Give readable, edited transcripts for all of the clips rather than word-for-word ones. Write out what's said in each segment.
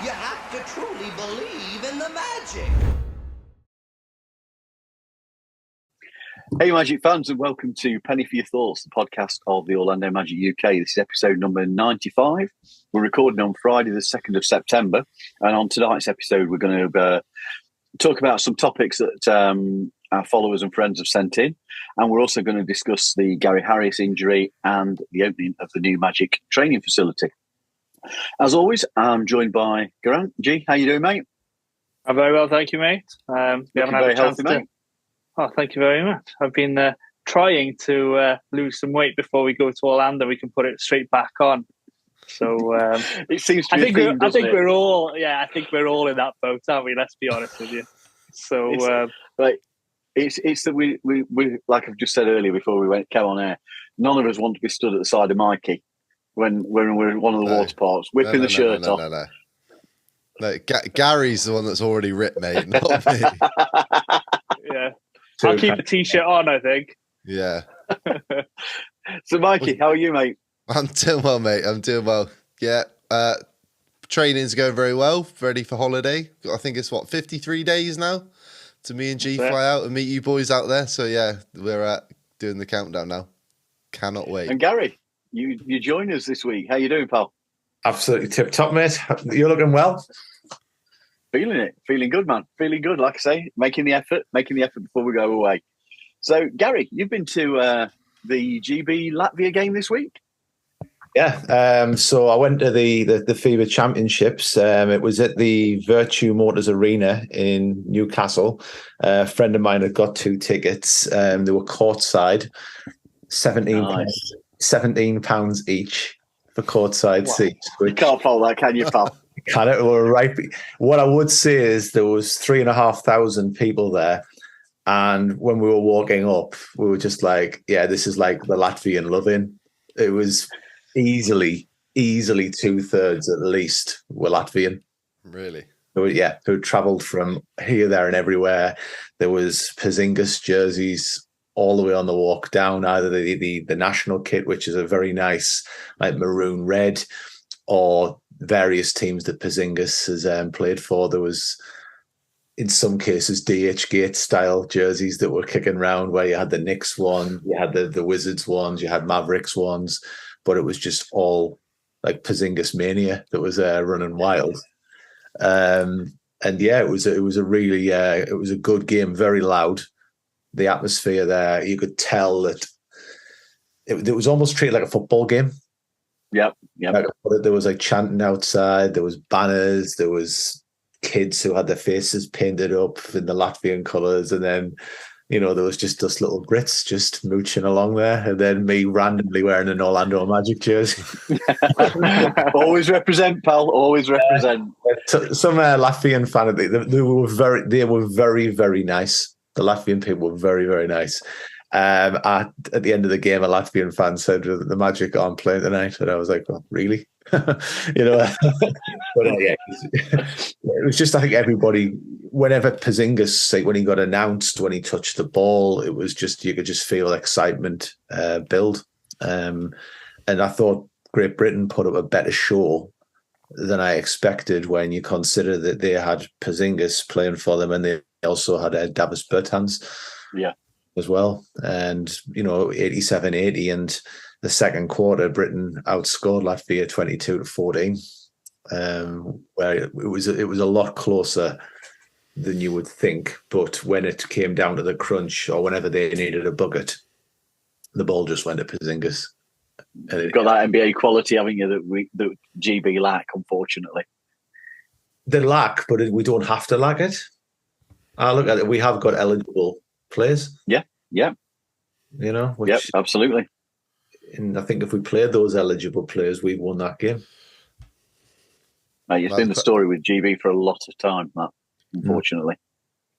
You have to truly believe in the magic. Hey Magic fans, and welcome to Penny for Your Thoughts, the podcast of the Orlando Magic UK. This is episode number 95. We're recording on Friday the 2nd of September, and on tonight's episode we're going to talk about some topics that our followers and friends have sent in, and we're also going to discuss the Gary Harris injury and the opening of the new Magic training facility. As always, I'm joined by Geraint. G, how you doing, mate? I'm very well, thank you, mate. We haven't had a chance mate. Oh, thank you very much. I've been trying to lose some weight before we go to Orlando. We can put it straight back on. So it seems to be I think we're all in that boat, aren't we? Let's be honest with you. So it's that we like I've just said earlier before we came on air. None of us want to be stood at the side of Mikey when we're in one of the water parks, whipping the shirt off. No, Gary's the one that's already ripped, mate, not me. Yeah. I'll keep the t-shirt on, I think. Yeah. So, Mikey, how are you, mate? I'm doing well, mate. I'm doing well. Yeah. Training's going very well. Ready for holiday. I think it's 53 days now to me and G fly out and meet you boys out there. So yeah, we're doing the countdown now. Cannot wait. And Gary, you join us this week. How you doing, pal? Absolutely tip top, mate. You're looking well. Feeling it. Feeling good, man. Feeling good, like I say. Making the effort before we go away. So, Gary, you've been to the GB Latvia game this week? Yeah. So I went to the FIBA Championships. It was at the Virtue Motors Arena in Newcastle. A friend of mine had got 2 tickets. They were courtside, £17 each for courtside seats. You can't fault that, can you, pal? Can it? We're right. What I would say is there was 3,500 people there, and when we were walking up, we were just like, "Yeah, this is like the Latvian Lovin'." It was easily 2/3 at least were Latvian. Really? Who travelled from here, there, and everywhere. There was Porzingis jerseys all the way on the walk down, either the national kit, which is a very nice like maroon red, or various teams that Porzingis has played for. There was, in some cases, DH Gate style jerseys that were kicking around, where you had the Knicks one, you had the Wizards ones, you had Mavericks ones, but it was just all like Porzingis mania that was running wild. And yeah, it was a really it was a good game, very loud. The atmosphere there, you could tell that it was almost treated like a football game. Yep. There was like chanting outside. There was banners. There was kids who had their faces painted up in the Latvian colours, and then there was just us little Brits just mooching along there, and then me randomly wearing an Orlando Magic jersey. Always represent, pal. Always represent. Some Latvian fan. They were very, very nice. The Latvian people were very, very nice. At the end of the game, a Latvian fan said the Magic aren't playing tonight, and I was like, "Oh, really?" But yeah, it was just, I think everybody, whenever Porzingis, when he got announced, when he touched the ball, it was just, you could just feel excitement build. And I thought Great Britain put up a better show than I expected, when you consider that they had Porzingis playing for them, and they also had Davis Bertans. Yeah. As well, and 87-80, and the second quarter Britain outscored Latvia 22-14, where it was a lot closer than you would think. But when it came down to the crunch, or whenever they needed a bucket, the ball just went to Porzingis. And you've got that NBA quality, haven't you, that GB lack, unfortunately. They lack, but we don't have to lack it. I look at it, we have got eligible players. Yeah. Yep, absolutely. And I think if we played those eligible players, we won that game. It's been the story with GB for a lot of time, that, unfortunately.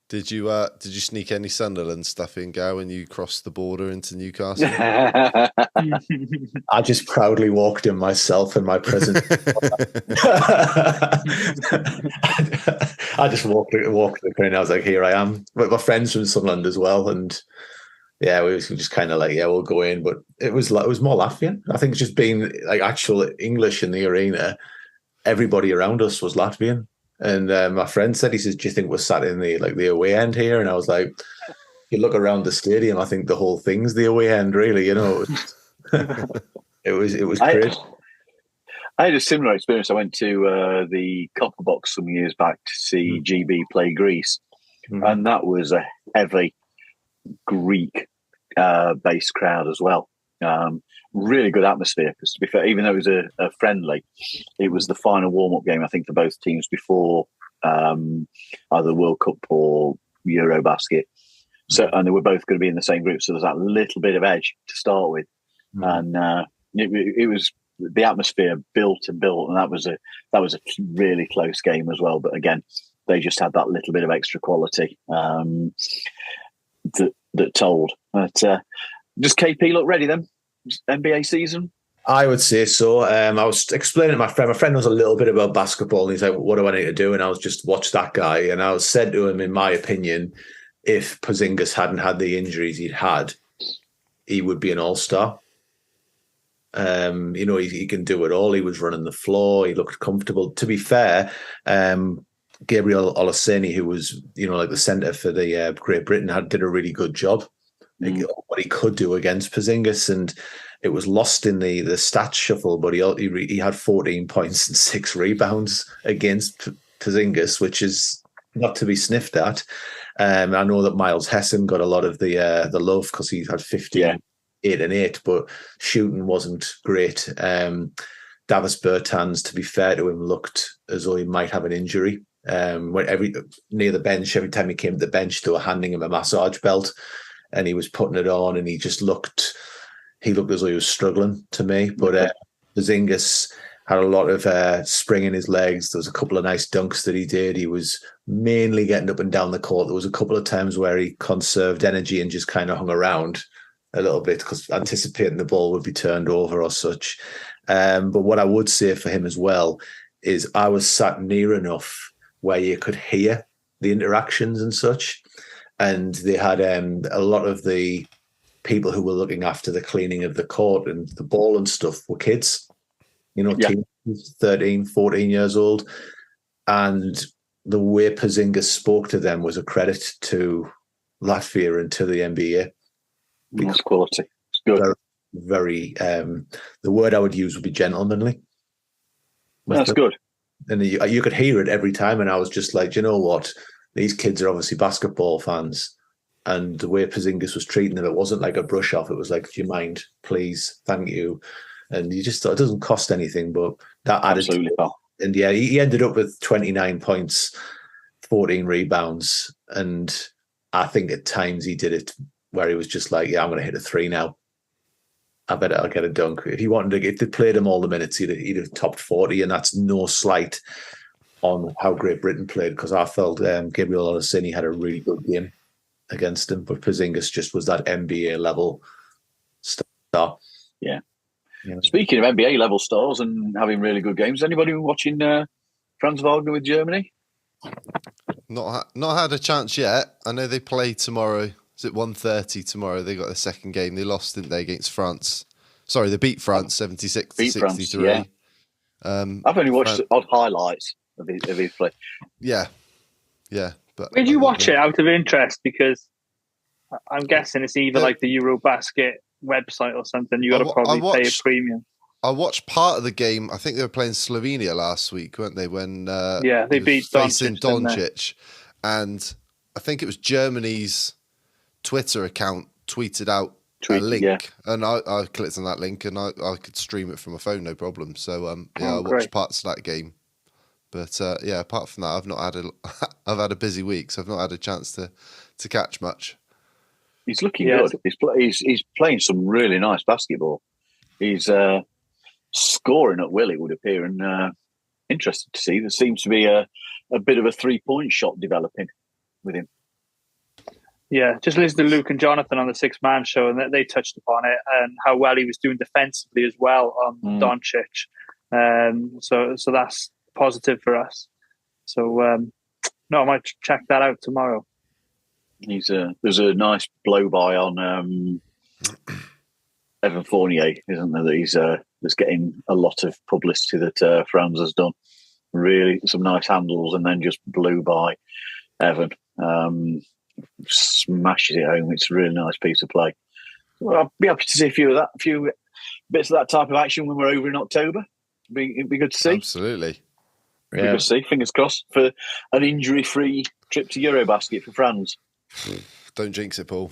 Did you sneak any Sunderland stuff in, Gar, when you crossed the border into Newcastle? I just proudly walked in myself and my present. I just walked the crane. I was like, here I am. But my friends from Sunderland as well, and yeah, we were just kind of like, yeah, we'll go in. But it was more Latvian. I think it's just being like actual English in the arena everybody around us was Latvian. And my friend said, he says, "Do you think we're sat in the away end here?" And I was like, "You look around the stadium, I think the whole thing's the away end, really." You know, it was great. I had a similar experience. I went to the Copper Box some years back to see GB play Greece, and that was a heavy Greek-based crowd as well. Really good atmosphere. Because to be fair, even though it was a friendly, it was the final warm-up game, I think, for both teams before either World Cup or Eurobasket. So, and they were both going to be in the same group, so there's that little bit of edge to start with, and it was the atmosphere built, and that was a really close game as well. But again, they just had that little bit of extra quality that told. But does KP look ready then? NBA season? I would say so. I was explaining to my friend. My friend knows a little bit about basketball, and he's like, "What do I need to do?" And I was just watch that guy, and I was said to him, in my opinion, if Porzingis hadn't had the injuries he'd had, he would be an all-star. You know, he can do it all. He was running the floor. He looked comfortable. To be fair, Gabriel Olaseni, who was, you know, like the centre for the Great Britain, did a really good job. What he could do against Porzingis, and it was lost in the stats shuffle. But he had 14 points and 6 rebounds against Porzingis, which is not to be sniffed at. I know that Miles Hessen got a lot of the love because he had 58 and 8, but shooting wasn't great. Davis Bertans, to be fair to him, looked as though he might have an injury. Near the bench, every time he came to the bench, they were handing him a massage belt, and he was putting it on, and he looked as though he was struggling to me. But Porzingis had a lot of spring in his legs. There was a couple of nice dunks that he did. He was mainly getting up and down the court. There was a couple of times where he conserved energy and just kind of hung around a little bit because anticipating the ball would be turned over or such. But what I would say for him as well is I was sat near enough where you could hear the interactions and such. And they had a lot of the people who were looking after the cleaning of the court and the ball and stuff were kids, you know, teens, 13, 14 years old. And the way Porzingis spoke to them was a credit to Latvia and to the NBA. That's quality. It's good. Very, the word I would use would be gentlemanly. That's good. And you could hear it every time. And I was just like, you know what? These kids are obviously basketball fans. And the way Porzingis was treating them, it wasn't like a brush off. It was like, "Do you mind? Please. Thank you." And you just thought it doesn't cost anything, but that added. Absolutely, pal. And yeah, he ended up with 29 points, 14 rebounds. And I think at times he did it where he was just like, "Yeah, I'm going to hit a 3 now. I bet I'll get a dunk." If they played him all the minutes, he'd have topped 40. And that's no slight on how Great Britain played, because I felt Gabriel Olaseni had a really good game against him, but Porzingis just was that NBA level star. Yeah. Speaking of NBA level stars and having really good games, anybody watching Franz Wagner with Germany? Not had a chance yet. I know they play tomorrow. Is it 1:30 tomorrow? They got their second game. They lost, didn't they, against France? Sorry, they beat France 76-63. Yeah. I've only watched odd highlights of his play. Yeah. But where do you watch it out of interest? Because I'm guessing it's either like the Eurobasket website or something. You got to probably pay a premium. I watched part of the game. I think they were playing Slovenia last week, weren't they? When they beat facing Doncic, and I think it was Germany's Twitter account tweeted out a link, and I clicked on that link, and I could stream it from my phone, no problem. So I watched parts of that game. But apart from that, I've had a busy week, so I've not had a chance to catch much. He's looking good. He's playing some really nice basketball. He's scoring at will, it would appear, and interesting to see. There seems to be a bit of a 3-point shot developing with him. Yeah, just listen to Luke and Jonathan on the 6 Man show, and they touched upon it and how well he was doing defensively as well on Doncic. So that's positive for us. So I might check that out tomorrow. There's a nice blow by on Evan Fournier, isn't there? That he's that's getting a lot of publicity that Franz has done. Really, some nice handles, and then just blew by Evan. Smashes it home. It's a really nice piece of play. Well, I'll be happy to see a few bits of that type of action when we're over in October. It'd be good to see. Absolutely. Be good to see. Fingers crossed for an injury-free trip to Eurobasket for Franz. Don't jinx it, Paul.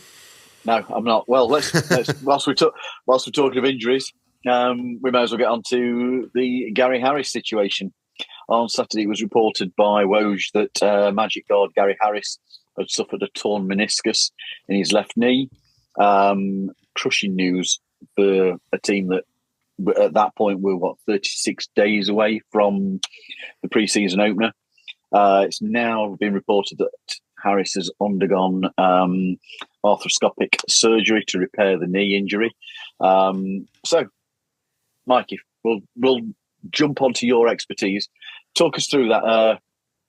No, I'm not. Well, let's whilst we're talking of injuries, we may as well get on to the Gary Harris situation. On Saturday, it was reported by Woj that Magic guard Gary Harris had suffered a torn meniscus in his left knee. Crushing news for a team that at that point were 36 days away from the pre-season opener. It's now been reported that Harris has undergone arthroscopic surgery to repair the knee injury. So, Mikey, we'll jump onto your expertise. Talk us through that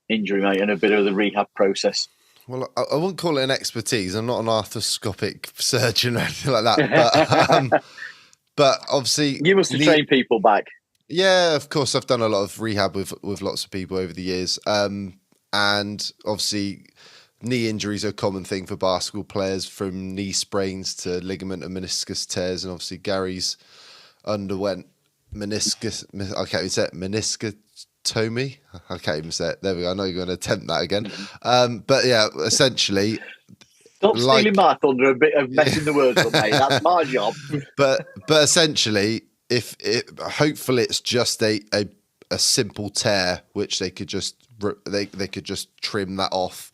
injury, mate, and a bit of the rehab process. Well, I wouldn't call it an expertise. I'm not an arthroscopic surgeon or anything like that. But obviously, you must have trained people back. Yeah, of course. I've done a lot of rehab with lots of people over the years. And obviously, knee injuries are a common thing for basketball players, from knee sprains to ligament and meniscus tears. And obviously, Gary's underwent meniscus. I can't even say it. Meniscotomy. I can't even say it. There we go. I know you're going to attempt that again. But yeah, essentially. Stop stealing my thunder a bit of messing the words up, mate. That's my job. But essentially, hopefully it's just a simple tear, which they could just trim that off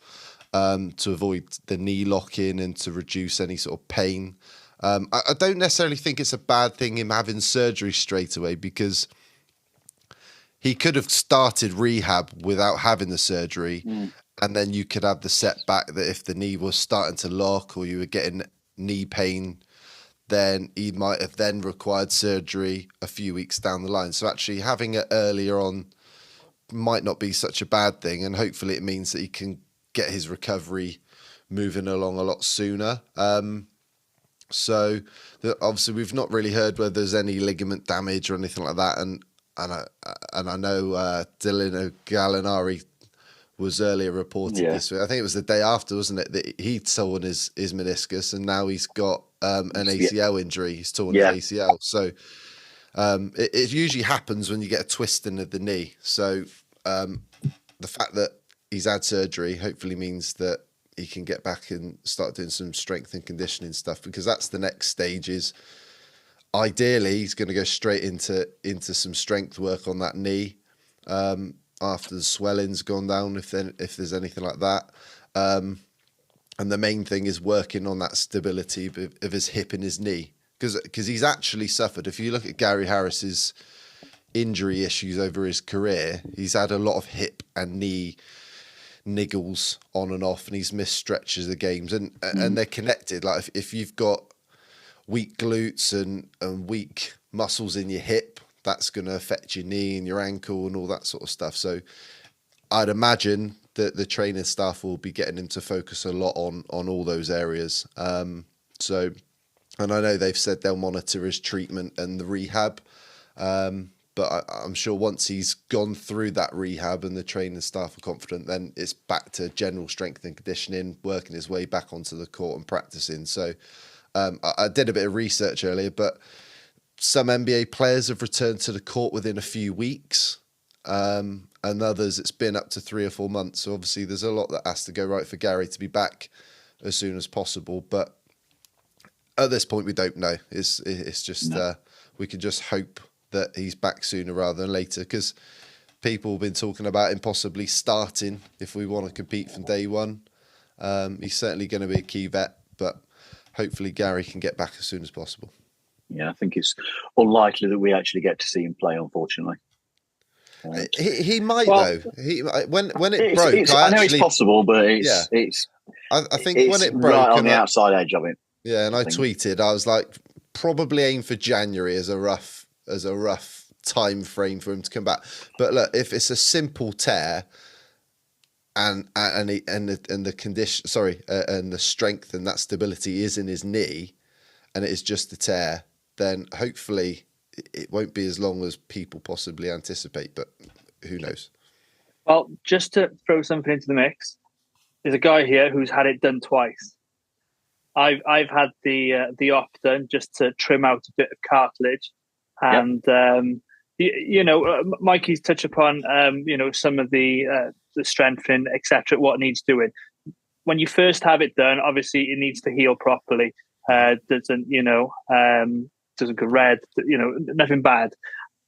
to avoid the knee lock-in and to reduce any sort of pain. I don't necessarily think it's a bad thing him having surgery straight away, because he could have started rehab without having the surgery. And then you could have the setback that if the knee was starting to lock or you were getting knee pain, then he might have then required surgery a few weeks down the line. So actually having it earlier on might not be such a bad thing. And hopefully it means that he can get his recovery moving along a lot sooner. So obviously we've not really heard whether there's any ligament damage or anything like that. And I know Dylan Gallinari was earlier reported this week. I think it was the day after, wasn't it, that he'd torn his meniscus, and now he's got an ACL injury. He's torn his ACL. So it usually happens when you get a twisting of the knee. So the fact that he's had surgery hopefully means that he can get back and start doing some strength and conditioning stuff, because that's the next stage. Is ideally he's going to go straight into some strength work on that knee. After the swelling's gone down, if there's anything like that. And the main thing is working on that stability of his hip and his knee. Because he's actually suffered, if you look at Gary Harris's injury issues over his career, he's had a lot of hip and knee niggles on and off, and he's missed stretches of games. And they're connected. Like if you've got weak glutes and weak muscles in your hip, that's going to affect your knee and your ankle and all that sort of stuff. So I'd imagine that the training staff will be getting him to focus a lot on all those areas. And I know they've said they'll monitor his treatment and the rehab. But I'm sure once he's gone through that rehab and the training staff are confident, then it's back to general strength and conditioning, working his way back onto the court and practicing. So I did a bit of research earlier, but some NBA players have returned to the court within a few weeks, and others it's been up to 3 or 4 months. So obviously there's a lot that has to go right for Gary to be back as soon as possible. But at this point, we don't know. It's just we can just hope that he's back sooner rather than later, because people have been talking about him possibly starting if we want to compete from day one. He's certainly going to be a key vet, but hopefully Gary can get back as soon as possible. Yeah, I think it's unlikely that we actually get to see him play, unfortunately. He might though. When it broke, I know it's possible, but it's. I think when it broke, right on the outside edge of it. Yeah, and I tweeted, I was like, probably aim for January as a rough time frame for him to come back. But look, if it's a simple tear, and the condition, and the strength and that stability is in his knee, and it is just a tear, then hopefully it won't be as long as people possibly anticipate, but who knows? Well, just to throw something into the mix, there's a guy here who's had it done twice. I've had the op done just to trim out a bit of cartilage, and Mikey's touched upon some of the strengthening, etc., what needs doing. When you first have it done, obviously it needs to heal properly. Doesn't go red, nothing bad,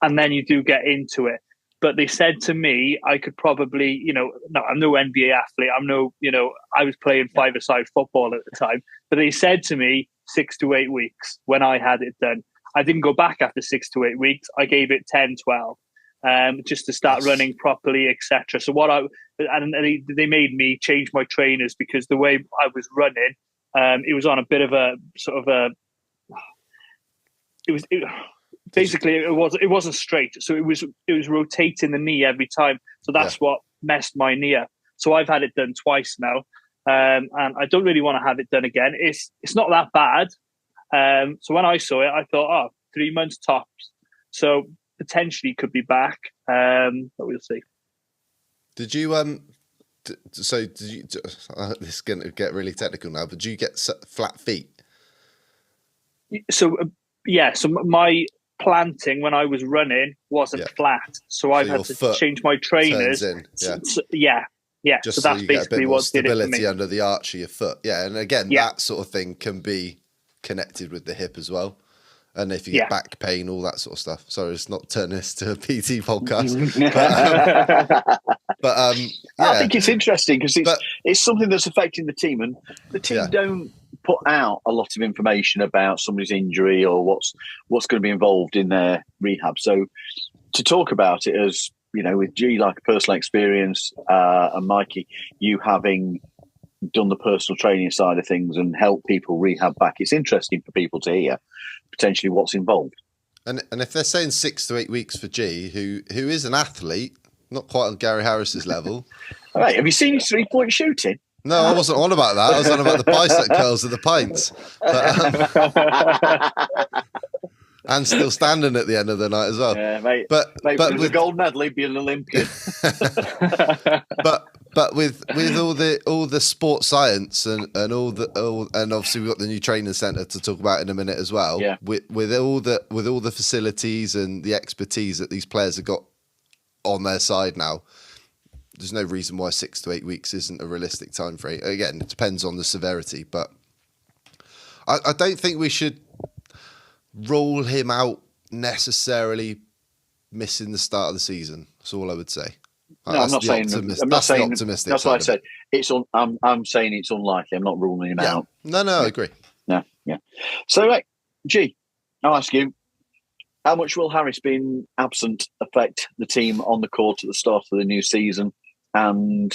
and then you do get into it. But they said to me, I could probably, no, I'm no NBA athlete. I was playing five-a-side football at the time. But they said to me 6 to 8 weeks when I had it done. I didn't go back after 6 to 8 weeks. I gave it 10, 12, just to start running properly, etc. So they made me change my trainers because the way I was running, it was on a bit of a sort of a. Basically, it wasn't straight, so it was rotating the knee every time. So that's what messed my knee up. So I've had it done twice now, and I don't really want to have it done again. It's not that bad. So when I saw it, I thought, 3 months tops. So potentially could be back, but we'll see. Did you this is going to get really technical now, but did you get flat feet? So so my planting when I was running wasn't flat, so I've had to change my trainers. So that's basically what did it for me. Stability under the arch of your foot, and again, that sort of thing can be connected with the hip as well. And if you get back pain, all that sort of stuff. Sorry, it's not turning this to a PT podcast. I think it's interesting because it's something that's affecting the team, and the team don't put out a lot of information about somebody's injury or what's going to be involved in their rehab. So to talk about it as, with G, like a personal experience, and Mikey, you having done the personal training side of things and help people rehab back, it's interesting for people to hear potentially what's involved. And if they're saying 6 to 8 weeks for G, who is an athlete, not quite on Gary Harris's level. All right, have you seen his 3-point shooting? No, I wasn't on about that. I was on about the bicep curls of the pints. And still standing at the end of the night as well. Yeah, mate. But with a gold medal, he'd be an Olympian. But with all the sports science and obviously we've got the new training centre to talk about in a minute as well. Yeah. With all the facilities and the expertise that these players have got on their side now, there's no reason why 6 to 8 weeks isn't a realistic time frame. Again, it depends on the severity, but I don't think we should rule him out necessarily missing the start of the season. That's all I would say. No, I'm not saying. Optimistic. That's why I said I'm saying it's unlikely. I'm not ruling him out. No, I agree. No, yeah. So, G, I'll ask you: how much will Harris being absent affect the team on the court at the start of the new season? And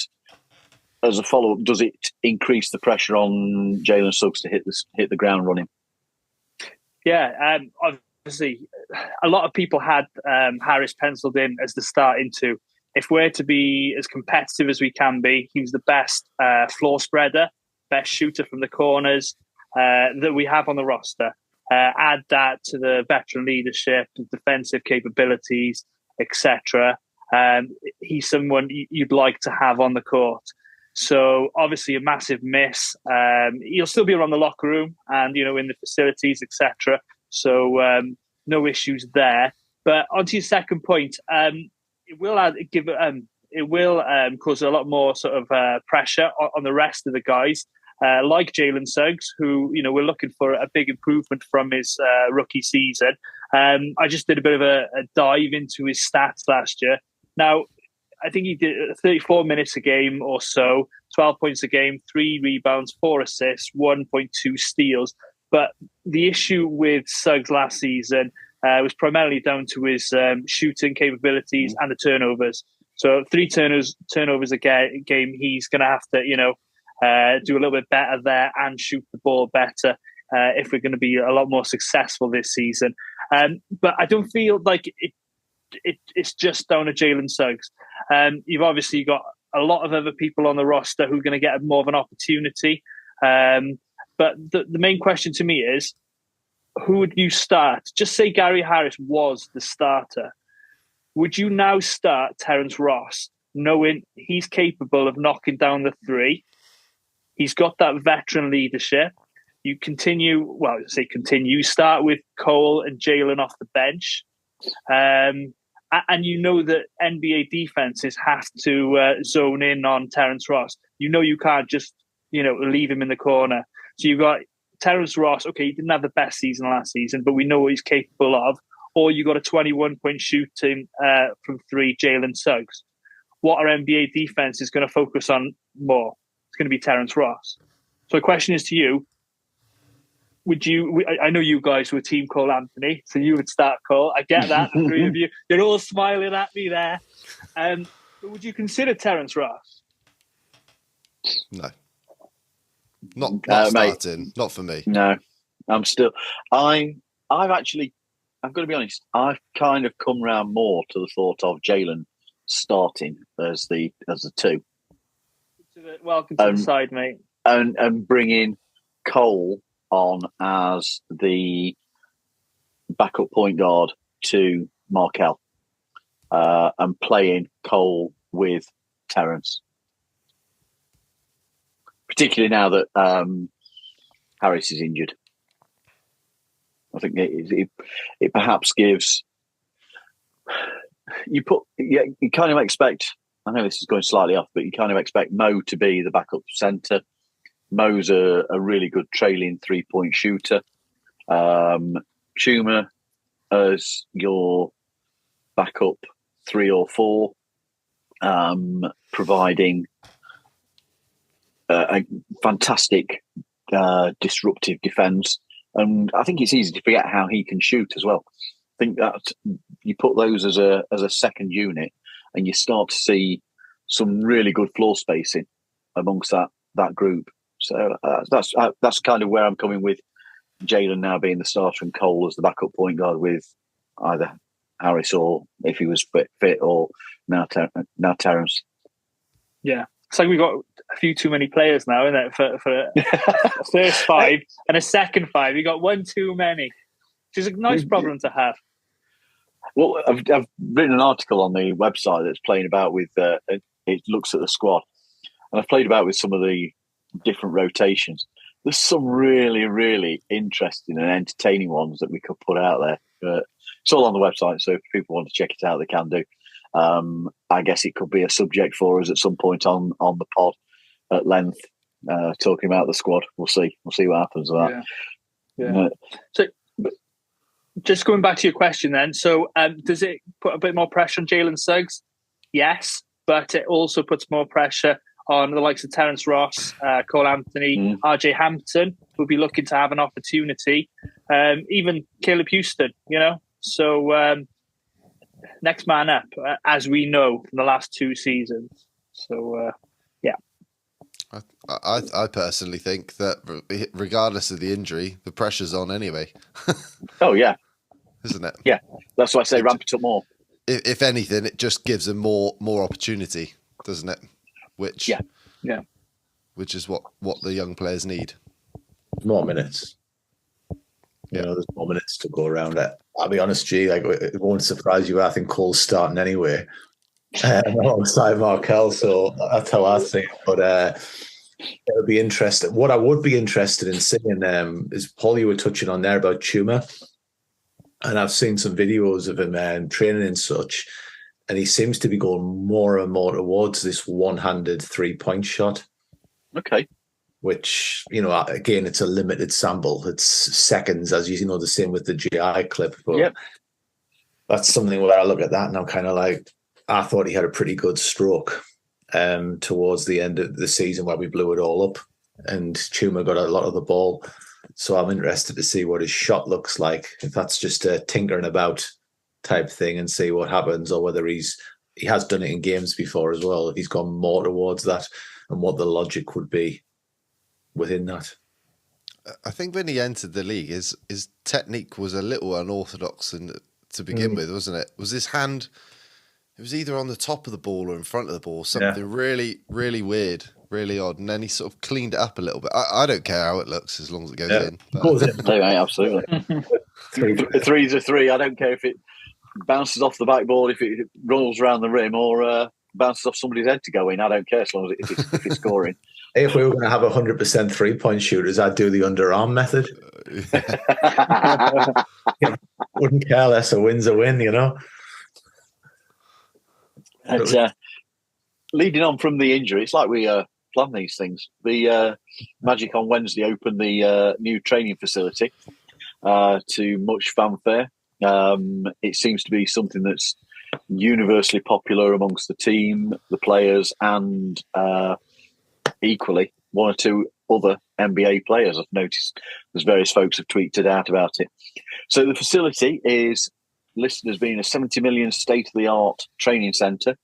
as a follow-up, does it increase the pressure on Jalen Suggs to hit the ground running? Yeah, obviously, a lot of people had Harris penciled in as the start into. If we're to be as competitive as we can be, he was the best floor spreader, best shooter from the corners that we have on the roster. Add that to the veteran leadership, the defensive capabilities, etc. He's someone you'd like to have on the court. So obviously a massive miss. He'll still be around the locker room and in the facilities, etc. So no issues there. But onto your second point, it will cause a lot more sort of pressure on the rest of the guys, like Jalen Suggs, who we're looking for a big improvement from his rookie season. I just did a bit of a dive into his stats last year. Now, I think he did 34 minutes a game or so, 12 points a game, 3 rebounds, 4 assists, 1.2 steals. But the issue with Suggs last season was primarily down to his shooting capabilities and the turnovers. So 3 turnovers a game, he's going to have to, do a little bit better there and shoot the ball better if we're going to be a lot more successful this season. But I don't feel like it's just down to Jalen Suggs. You've obviously got a lot of other people on the roster who are going to get more of an opportunity. But the main question to me is, who would you start? Just say Gary Harris was the starter. Would you now start Terence Ross, knowing he's capable of knocking down the three? He's got that veteran leadership. You start with Cole and Jalen off the bench. And you know that NBA defenses have to zone in on Terence Ross. You know you can't just, leave him in the corner. So you've got Terence Ross. Okay, he didn't have the best season last season, but we know what he's capable of. Or you got a 21-point shooting from three, Jalen Suggs. What our NBA defense is going to focus on more? It's going to be Terence Ross. So the question is to you, I know you guys were team Cole Anthony, so you would start Cole. I get that, the three of you. You're all smiling at me there. But would you consider Terence Ross? No. Not starting. Mate, not for me. No. I've got to be honest, I've kind of come round more to the thought of Jalen starting as the two. Welcome to the side, mate. And bringing Cole on as the backup point guard to Markel, and playing Cole with Terence. Particularly now that Harris is injured. I think it perhaps gives you kind of expect. I know this is going slightly off, but you kind of expect Mo to be the backup centre. Mo's a really good trailing 3-point shooter. Chuma as your backup 3 or 4, providing a fantastic disruptive defence. And I think it's easy to forget how he can shoot as well. I think that you put those as a second unit, and you start to see some really good floor spacing amongst that group. So that's kind of where I'm coming with Jalen now being the starter and Cole as the backup point guard with either Harris or, if he was fit or now Terence. Yeah. It's like we've got a few too many players now, isn't it? For a first 5 and a second 5. You got one too many, which is a nice problem to have. Well, I've written an article on the website that's playing about with, it looks at the squad. And I've played about with some of the different rotations. There's some really, really interesting and entertaining ones that we could put out there. But it's all on the website, so if people want to check it out, they can do. I guess it could be a subject for us at some point on the pod at length, talking about the squad. We'll see what happens with that. Yeah. So, just going back to your question then. So, does it put a bit more pressure on Jalen Suggs? Yes, but it also puts more pressure on the likes of Terence Ross, Cole Anthony, RJ Hampton, who'll be looking to have an opportunity. Even Caleb Houston, So, next man up, as we know from the last 2 seasons. So, yeah. I personally think that regardless of the injury, the pressure's on anyway. Oh, yeah. Isn't it? Yeah. That's why I say ramp it up more. If anything, it just gives them more opportunity, doesn't it? Which is what the young players need. More minutes. There's more minutes to go around. I'll be honest, G, it won't surprise you. I think Cole's starting anyway, alongside Markel. So that's how I think. But it'll be interesting. What I would be interested in seeing is, Paul, you were touching on there about Chuma, and I've seen some videos of him training and such, and he seems to be going more and more towards this one-handed 3-point shot. Okay. Which, again, it's a limited sample. It's seconds, as you know, the same with the GI clip. But that's something where I look at that and I'm kind of like, I thought he had a pretty good stroke towards the end of the season where we blew it all up, and Chuma got a lot of the ball. So I'm interested to see what his shot looks like, if that's just a tinkering about type thing and see what happens, or whether he has done it in games before as well. If he's gone more towards that and what the logic would be within that. I think when he entered the league, his technique was a little unorthodox to begin with, wasn't it? Was his hand, it was either on the top of the ball or in front of the ball, something really, really weird. really odd. And then he sort of cleaned it up a little bit. I don't care how it looks as long as it goes in. But... Goes in. No, absolutely. Three's a three. I don't care if it bounces off the backboard, if it rolls around the rim, or bounces off somebody's head to go in. I don't care as long as if it's scoring. If we were going to have 100% 3-point shooters, I'd do the underarm method. Wouldn't care less. A win's a win, you know. And, leading on from the injury, it's like we plan these things. The Magic on Wednesday opened the new training facility to much fanfare. It seems to be something that's universally popular amongst the team, the players, and equally one or two other NBA players. I've noticed there's various folks have tweeted out about it. So the facility is listed as being a 70 million state-of-the-art training centre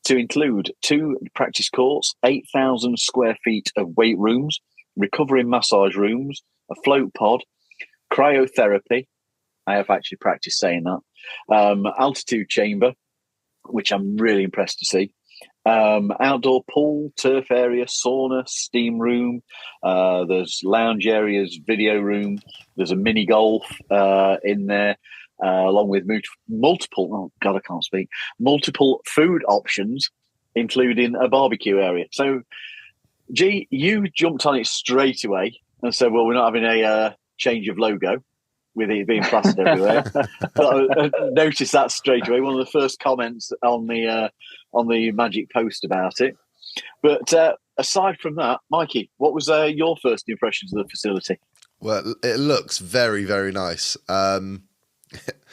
to include 2 practice courts, 8,000 square feet of weight rooms, recovery massage rooms, a float pod, cryotherapy. I have actually practiced saying that. Altitude chamber, which I'm really impressed to see. Outdoor pool, turf area, sauna, steam room. There's lounge areas, video room. There's a mini golf in there, along with multiple food options, including a barbecue area. So, G, you jumped on it straight away and said, well, we're not having a change of logo with it being plastered everywhere. I noticed that straight away. One of the first comments on the Magic post about it. But aside from that, Mikey, what was your first impressions of the facility? Well, it looks very, very nice.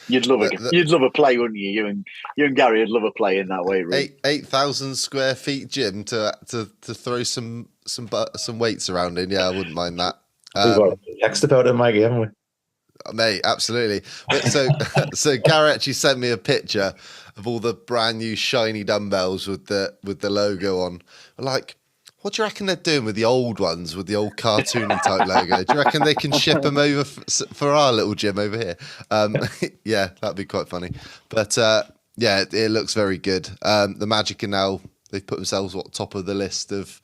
You'd love a play, wouldn't you? You and Gary would love a play in that way. Really. 8,000 square feet gym to throw some weights around in. Yeah, I wouldn't mind that. We've got text about it, Mikey, haven't we? Mate, absolutely. But so Gary actually sent me a picture of all the brand new shiny dumbbells with the logo on. Like, what do you reckon they're doing with the old ones, with the old cartoony type logo? Do you reckon they can ship them over for our little gym over here? Yeah, that'd be quite funny. But yeah, it looks very good. The Magic are now, they've put themselves top of the list of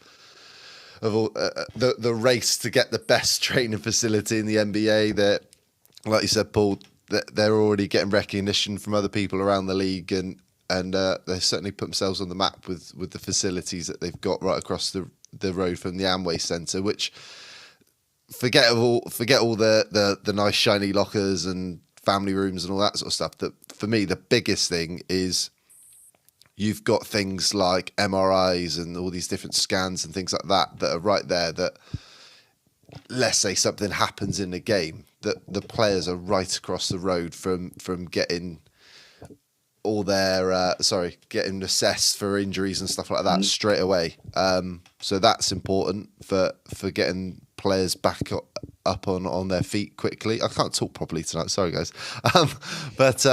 all, the race to get the best training facility in the NBA. That, like you said, Paul, they're already getting recognition from other people around the league, and they've certainly put themselves on the map with the facilities that they've got right across the road from the Amway Centre. Which forget all the nice shiny lockers and family rooms and all that sort of stuff. That for me, the biggest thing is you've got things like MRIs and all these different scans and things like that are right there. That, let's say something happens in the game, that the players are right across the road from getting all their getting assessed for injuries and stuff like that straight away. So that's important for getting players back up on their feet quickly. I can't talk properly tonight, sorry guys. But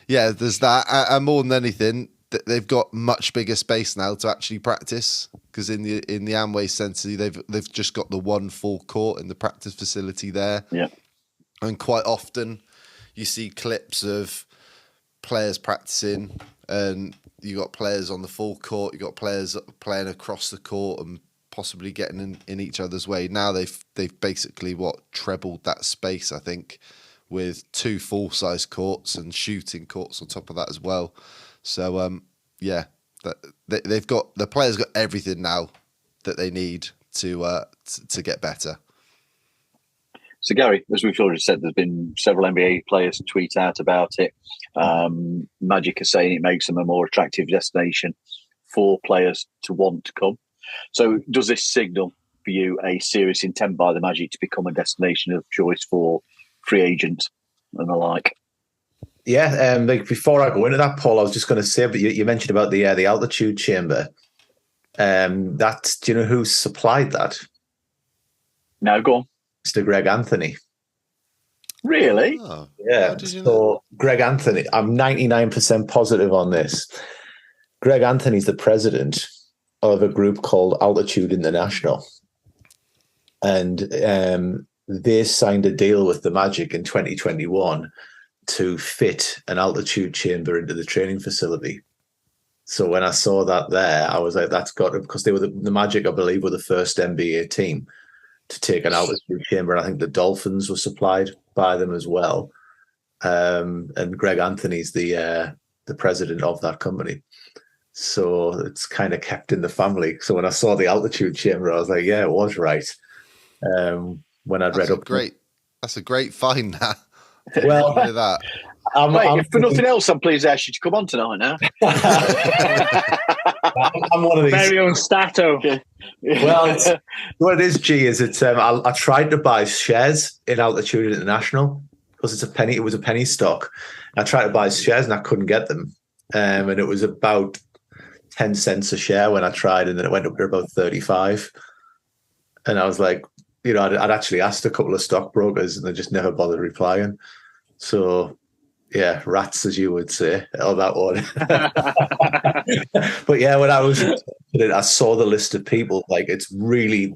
yeah, there's that, and more than anything, they've got much bigger space now to actually practice, because in the Amway Centre they've just got the one full court in the practice facility there. Yeah, and quite often you see clips of players practicing, and you got players on the full court, you got players playing across the court and possibly getting in each other's way. Now they've basically trebled that space, I think, with 2 full-size courts and shooting courts on top of that as well. So yeah, the players got everything now that they need to get better. So Gary, as we've already said, there's been several NBA players tweet out about it. Magic are saying it makes them a more attractive destination for players to want to come. So does this signal for you a serious intent by the Magic to become a destination of choice for free agents and the like? Yeah, before I go into that, Paul, I was just going to say, but you mentioned about the altitude chamber. Do you know who supplied that? No, go on. Mr. Greg Anthony. Really? Oh, yeah. So Greg Anthony, I'm 99% positive on this. Greg Anthony's the president of a group called Altitude International. And they signed a deal with the Magic in 2021 to fit an altitude chamber into the training facility. So when I saw that there, I was like, that's got to, because they were the Magic, I believe, were the first NBA team to take an altitude chamber. I think the Dolphins were supplied by them as well. And Greg Anthony's the president of that company. So it's kind of kept in the family. So when I saw the altitude chamber, I was like, yeah, it was right. When I'd read up. That's a great find, that. Well, that. Mate, if for nothing else, I'm pleased I asked you to come on tonight now. I'm one of these. Very own Stato. Well, what it is, G, is it's I tried to buy shares in Altitude International because it was a penny stock. I tried to buy shares and I couldn't get them. And it was about 10 cents a share when I tried, and then it went up to about 35. And I was like, I'd actually asked a couple of stockbrokers and they just never bothered replying. So, yeah, rats, as you would say, on that one. But yeah, when I saw the list of people, like, it's really,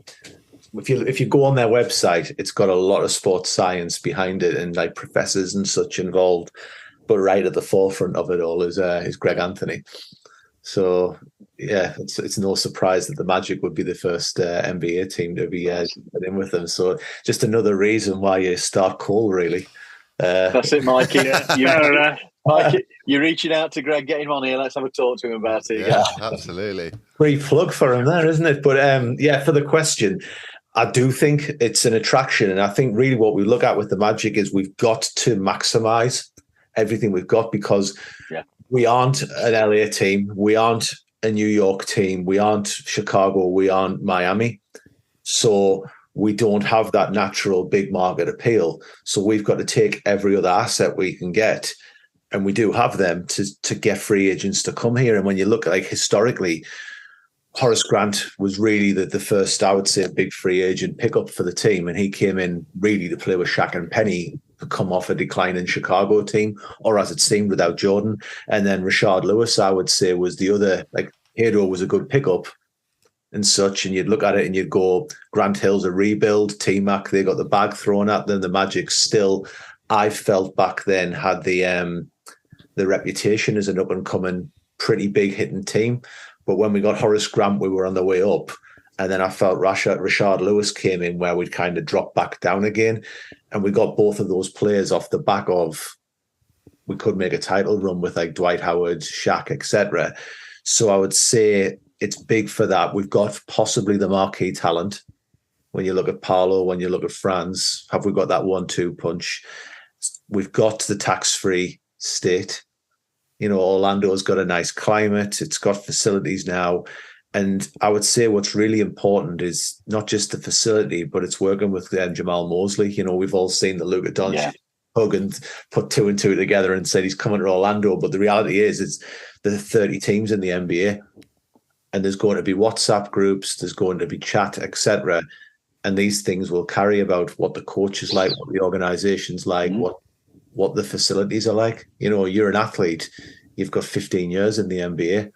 if you go on their website, it's got a lot of sports science behind it and like professors and such involved. But right at the forefront of it all is Greg Anthony. So yeah, it's no surprise that the Magic would be the first NBA team to be in with them. So just another reason why you start cold, really. That's it, Mikey. Mikey, you're reaching out to Greg, get him on here. Let's have a talk to him about it. Yeah, absolutely. Free plug for him there, isn't it? But for the question, I do think it's an attraction. And I think really what we look at with the Magic is we've got to maximize everything we've got, because we aren't an LA team. We aren't a New York team. We aren't Chicago. We aren't Miami. So we don't have that natural big market appeal. So we've got to take every other asset we can get, and we do have them, to get free agents to come here. And when you look at, like, historically, Horace Grant was really the first, I would say, big free agent pickup for the team. And he came in really to play with Shaq and Penny, to come off a declining Chicago team, or as it seemed, without Jordan. And then Rashard Lewis, I would say, was the other, like, Hero was a good pickup and such. And you'd look at it and you'd go, Grant Hill's a rebuild. T-Mac, they got the bag thrown at them. The Magic still, I felt back then, had the reputation as an up-and-coming, pretty big hitting team. But when we got Horace Grant, we were on the way up. And then I felt Rashard Lewis came in where we'd kind of dropped back down again. And we got both of those players off the back of, we could make a title run with, like, Dwight Howard, Shaq, etc. So I would say it's big for that. We've got possibly the marquee talent. When you look at Paolo, when you look at Franz, have we got that 1-2 punch? We've got the tax-free state. Orlando's got a nice climate. It's got facilities now. And I would say what's really important is not just the facility, but it's working with Jamal Mosley. We've all seen the Luka Doncic hug and put 2 and 2 together and said he's coming to Orlando. But the reality is there are 30 teams in the NBA, and there's going to be WhatsApp groups, there's going to be chat, etc. And these things will carry about what the coach is like, what the organization's like, what the facilities are like. You're an athlete, you've got 15 years in the NBA.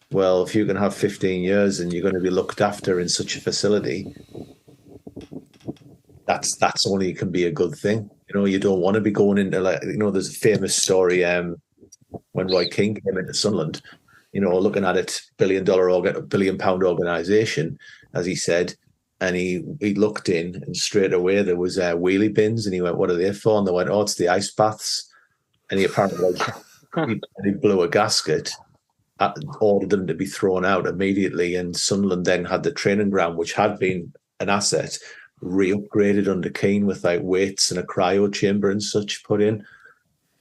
Well, if you can have 15 years and you're going to be looked after in such a facility, that's only can be a good thing. You don't want to be going into, like, there's a famous story when Roy King came into Sunderland, looking at it, $1 billion organization, as he said, and he looked in, and straight away there was wheelie bins, and he went, "What are they for?" And they went, "Oh, it's the ice baths." And he apparently he blew a gasket, ordered them to be thrown out immediately. And Sunderland then had the training ground, which had been an asset, re-upgraded under Keane with, like, weights and a cryo chamber and such put in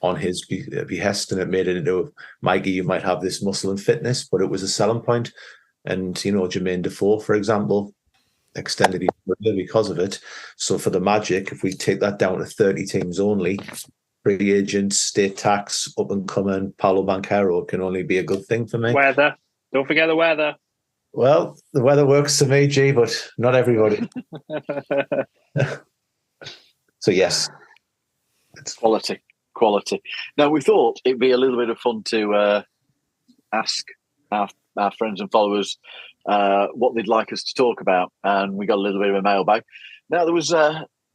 on his behest, and it made it into, Mikey, you might have this muscle and fitness, but it was a selling point. And Jermaine Defoe, for example, extended his career because of it. So for the Magic, if we take that down to 30 teams only, free agents, state tax, up and coming, Paolo Banchero can only be a good thing for me. Weather. Don't forget the weather. Well, the weather works for me, G, but not everybody. So yes. It's quality. Now, we thought it'd be a little bit of fun to ask our friends and followers what they'd like us to talk about, and we got a little bit of a mailbag. Now, there was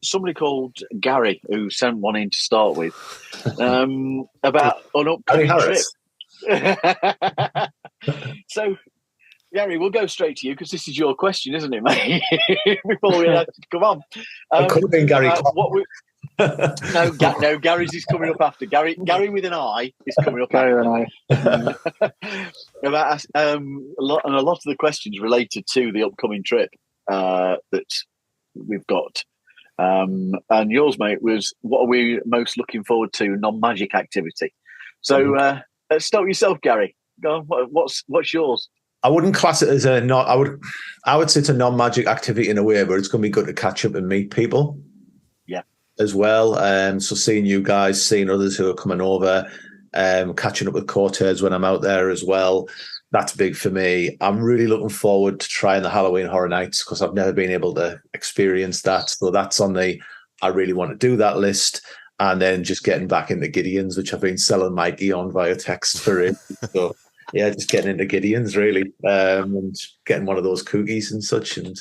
somebody called Gary who sent one in to start with about an upcoming trip. So, Gary, we'll go straight to you because this is your question, isn't it, mate? Before we come on. Could have been Gary. No, Gary's is coming up after. Gary with an I is coming up Gary after. and I. About, a lot of the questions related to the upcoming trip that we've got. And yours, mate, was what are we most looking forward to? Non-magic activity. So let's start with yourself, Gary. Go on, what's yours? I wouldn't class it as I would say it's a non-magic activity in a way, but it's going to be good to catch up and meet people. Yeah. As well. So seeing you guys, seeing others who are coming over, catching up with Cortez when I'm out there as well. That's big for me. I'm really looking forward to trying the Halloween Horror Nights because I've never been able to experience that. So that's on the I really want to do that list. And then just getting back into Gideon's, which I've been selling Mikey on via text for it. So yeah, just getting into Gideon's really, and getting one of those cookies and such, and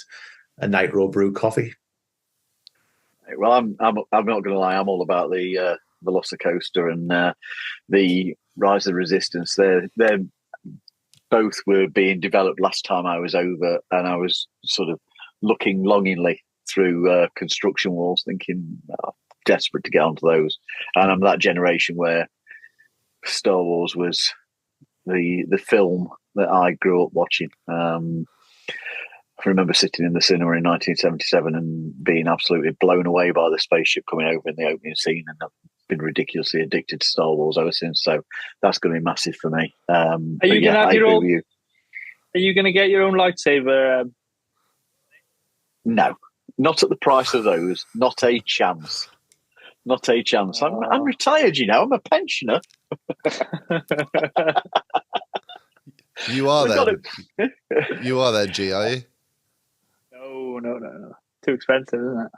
a nitro brew coffee. Well, I'm not going to lie. I'm all about the Velocicoaster and the Rise of the Resistance. They're both were being developed last time I was over, and I was sort of looking longingly through construction walls, thinking, desperate to get onto those. And I'm that generation where Star Wars was the film that I grew up watching. I remember sitting in the cinema in 1977 and being absolutely blown away by the spaceship coming over in the opening scene, and I've been ridiculously addicted to Star Wars ever since. So that's going to be massive for me. Are you going to have your own? Are you going to get your own lightsaber? No, not at the price of those. Not a chance. Not a chance. I'm retired, you know. I'm a pensioner. You are then. You are then, G, are you? No. Too expensive, isn't it?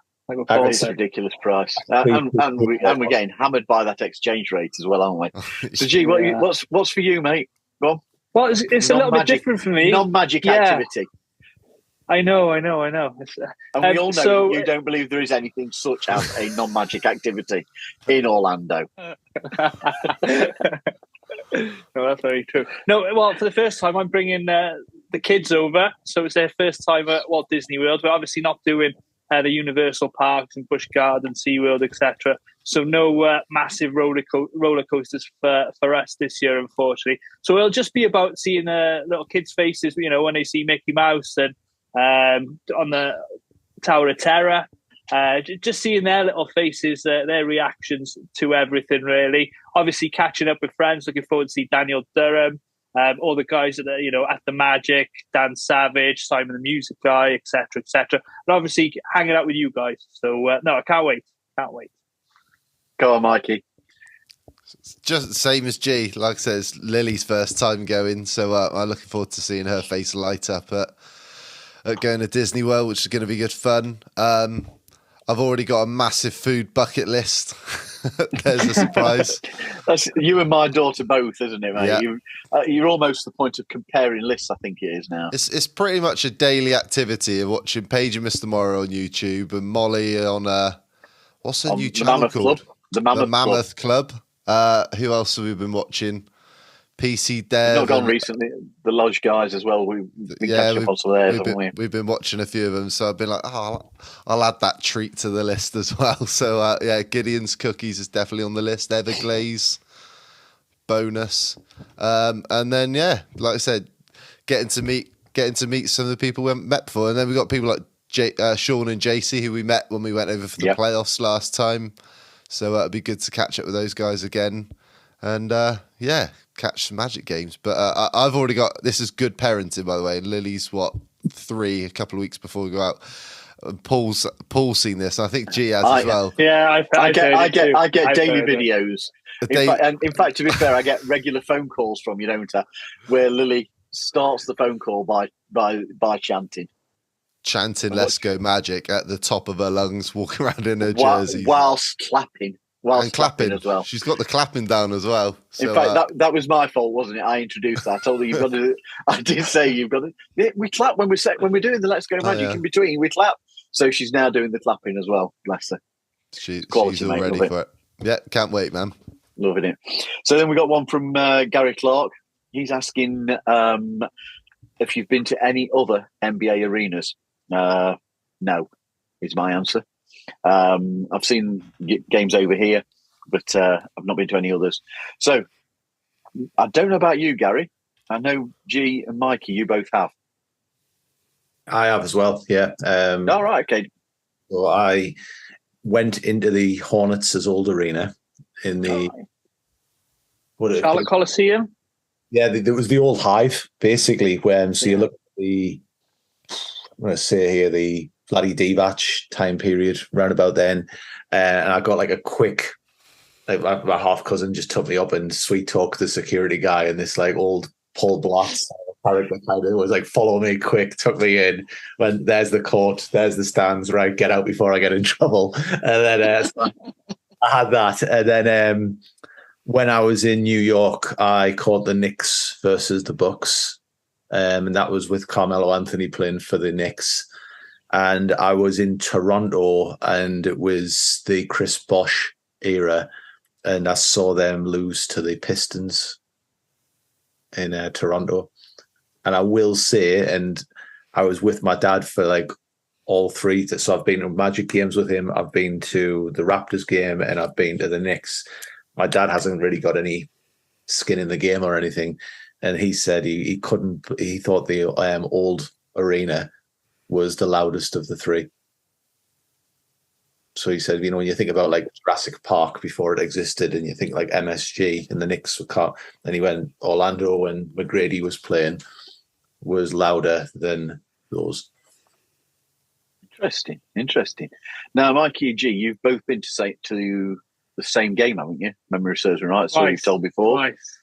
It's a ridiculous price. And we're getting hammered by that exchange rate as well, aren't we? So, G, what's for you, mate? Go on. Well, it's a little bit different for me. Non-magic activity. I know. And we all know you don't believe there is anything such as a non-magic activity in Orlando. No, that's very true. No, well, for the first time, I'm bringing the kids over. So it's their first time at Walt Disney World. We're obviously not doing the Universal Parks and Busch Gardens, SeaWorld, etc. So no massive roller coasters for us this year, unfortunately. So it'll just be about seeing little kids' faces, you know, when they see Mickey Mouse and on the Tower of Terror. Just seeing their little faces, their reactions to everything, really. Obviously, catching up with friends. Looking forward to see Daniel Durham, all the guys that are, you know, at the Magic, Dan Savage, Simon the Music Guy, etc., etc. And obviously, hanging out with you guys. So, no, I can't wait. Can't wait. Go on, Mikey. It's just the same as G. Like I said, it's Lily's first time going, so I'm looking forward to seeing her face light up at going to Disney World, which is going to be good fun. I've already got a massive food bucket list. There's a surprise. That's you and my daughter both, isn't it, mate? Yeah. You're almost the point of comparing lists, I think it is now. It's pretty much a daily activity of watching Paige and Mr. Morrow on YouTube and Molly on what's her new channel called? The Mammoth Club. Who else have we been watching? PC Dev. Not gone recently. The Lodge guys as well. We've been catching up on some of theirs, haven't we? We've been watching a few of them, so I've been like, I'll add that treat to the list as well. So Gideon's Cookies is definitely on the list. Everglaze bonus, and then like I said, getting to meet some of the people we haven't met before, and then we got people like Sean and JC who we met when we went over for the playoffs last time. So it'd be good to catch up with those guys again, and catch some Magic games. But I've already got, this is good parenting, by the way. Lily's 3 a couple of weeks before we go out. Paul's seen this, and I think G has as well. Yeah, I get daily videos. In fact, to be fair, I get regular phone calls from you, don't I? Where Lily starts the phone call by chanting. Let's go Magic at the top of her lungs, walking around in her jersey. Whilst clapping. And clapping as well. She's got the clapping down as well. So, in fact, that was my fault, wasn't it? I introduced that. I told her you've got to. I did say you've got to. We clap when we're doing the Let's Go Magic in between. We clap. So she's now doing the clapping as well. Bless her. She's all ready for it. Yeah, can't wait, man. Loving it. So then we got one from Gary Clark. He's asking if you've been to any other NBA arenas. No, is my answer. I've seen games over here, but I've not been to any others. So I don't know about you, Gary. I know G and Mikey, you both have. I have as well, yeah. All right, okay. So I went into the Hornets' old arena in the Charlotte Coliseum. Yeah, there was the old Hive, basically. So you look at I'm going to say here, the Vladdy Divac time period, round about then. And I got like a quick, like my half cousin just took me up and sweet talked the security guy, and this like old Paul Blatt character kind of was like, follow me quick, took me in. When there's the court, there's the stands, right? Get out before I get in trouble. And then so I had that. And then when I was in New York, I caught the Knicks versus the Bucks. And that was with Carmelo Anthony playing for the Knicks. And I was in Toronto, and it was the Chris Bosh era. And I saw them lose to the Pistons in Toronto. And I will say, and I was with my dad for like all three. So I've been to Magic games with him. I've been to the Raptors game, and I've been to the Knicks. My dad hasn't really got any skin in the game or anything. And he said he couldn't, he thought the old arena was the loudest of the three. So he said, when you think about like Jurassic Park before it existed, and you think like MSG and the Knicks were cut, and he went Orlando when McGrady was playing was louder than those. Interesting. Now, Mikey and G, you've both been to the same game, haven't you? Memory serves me right. That's what you've told before. Nice.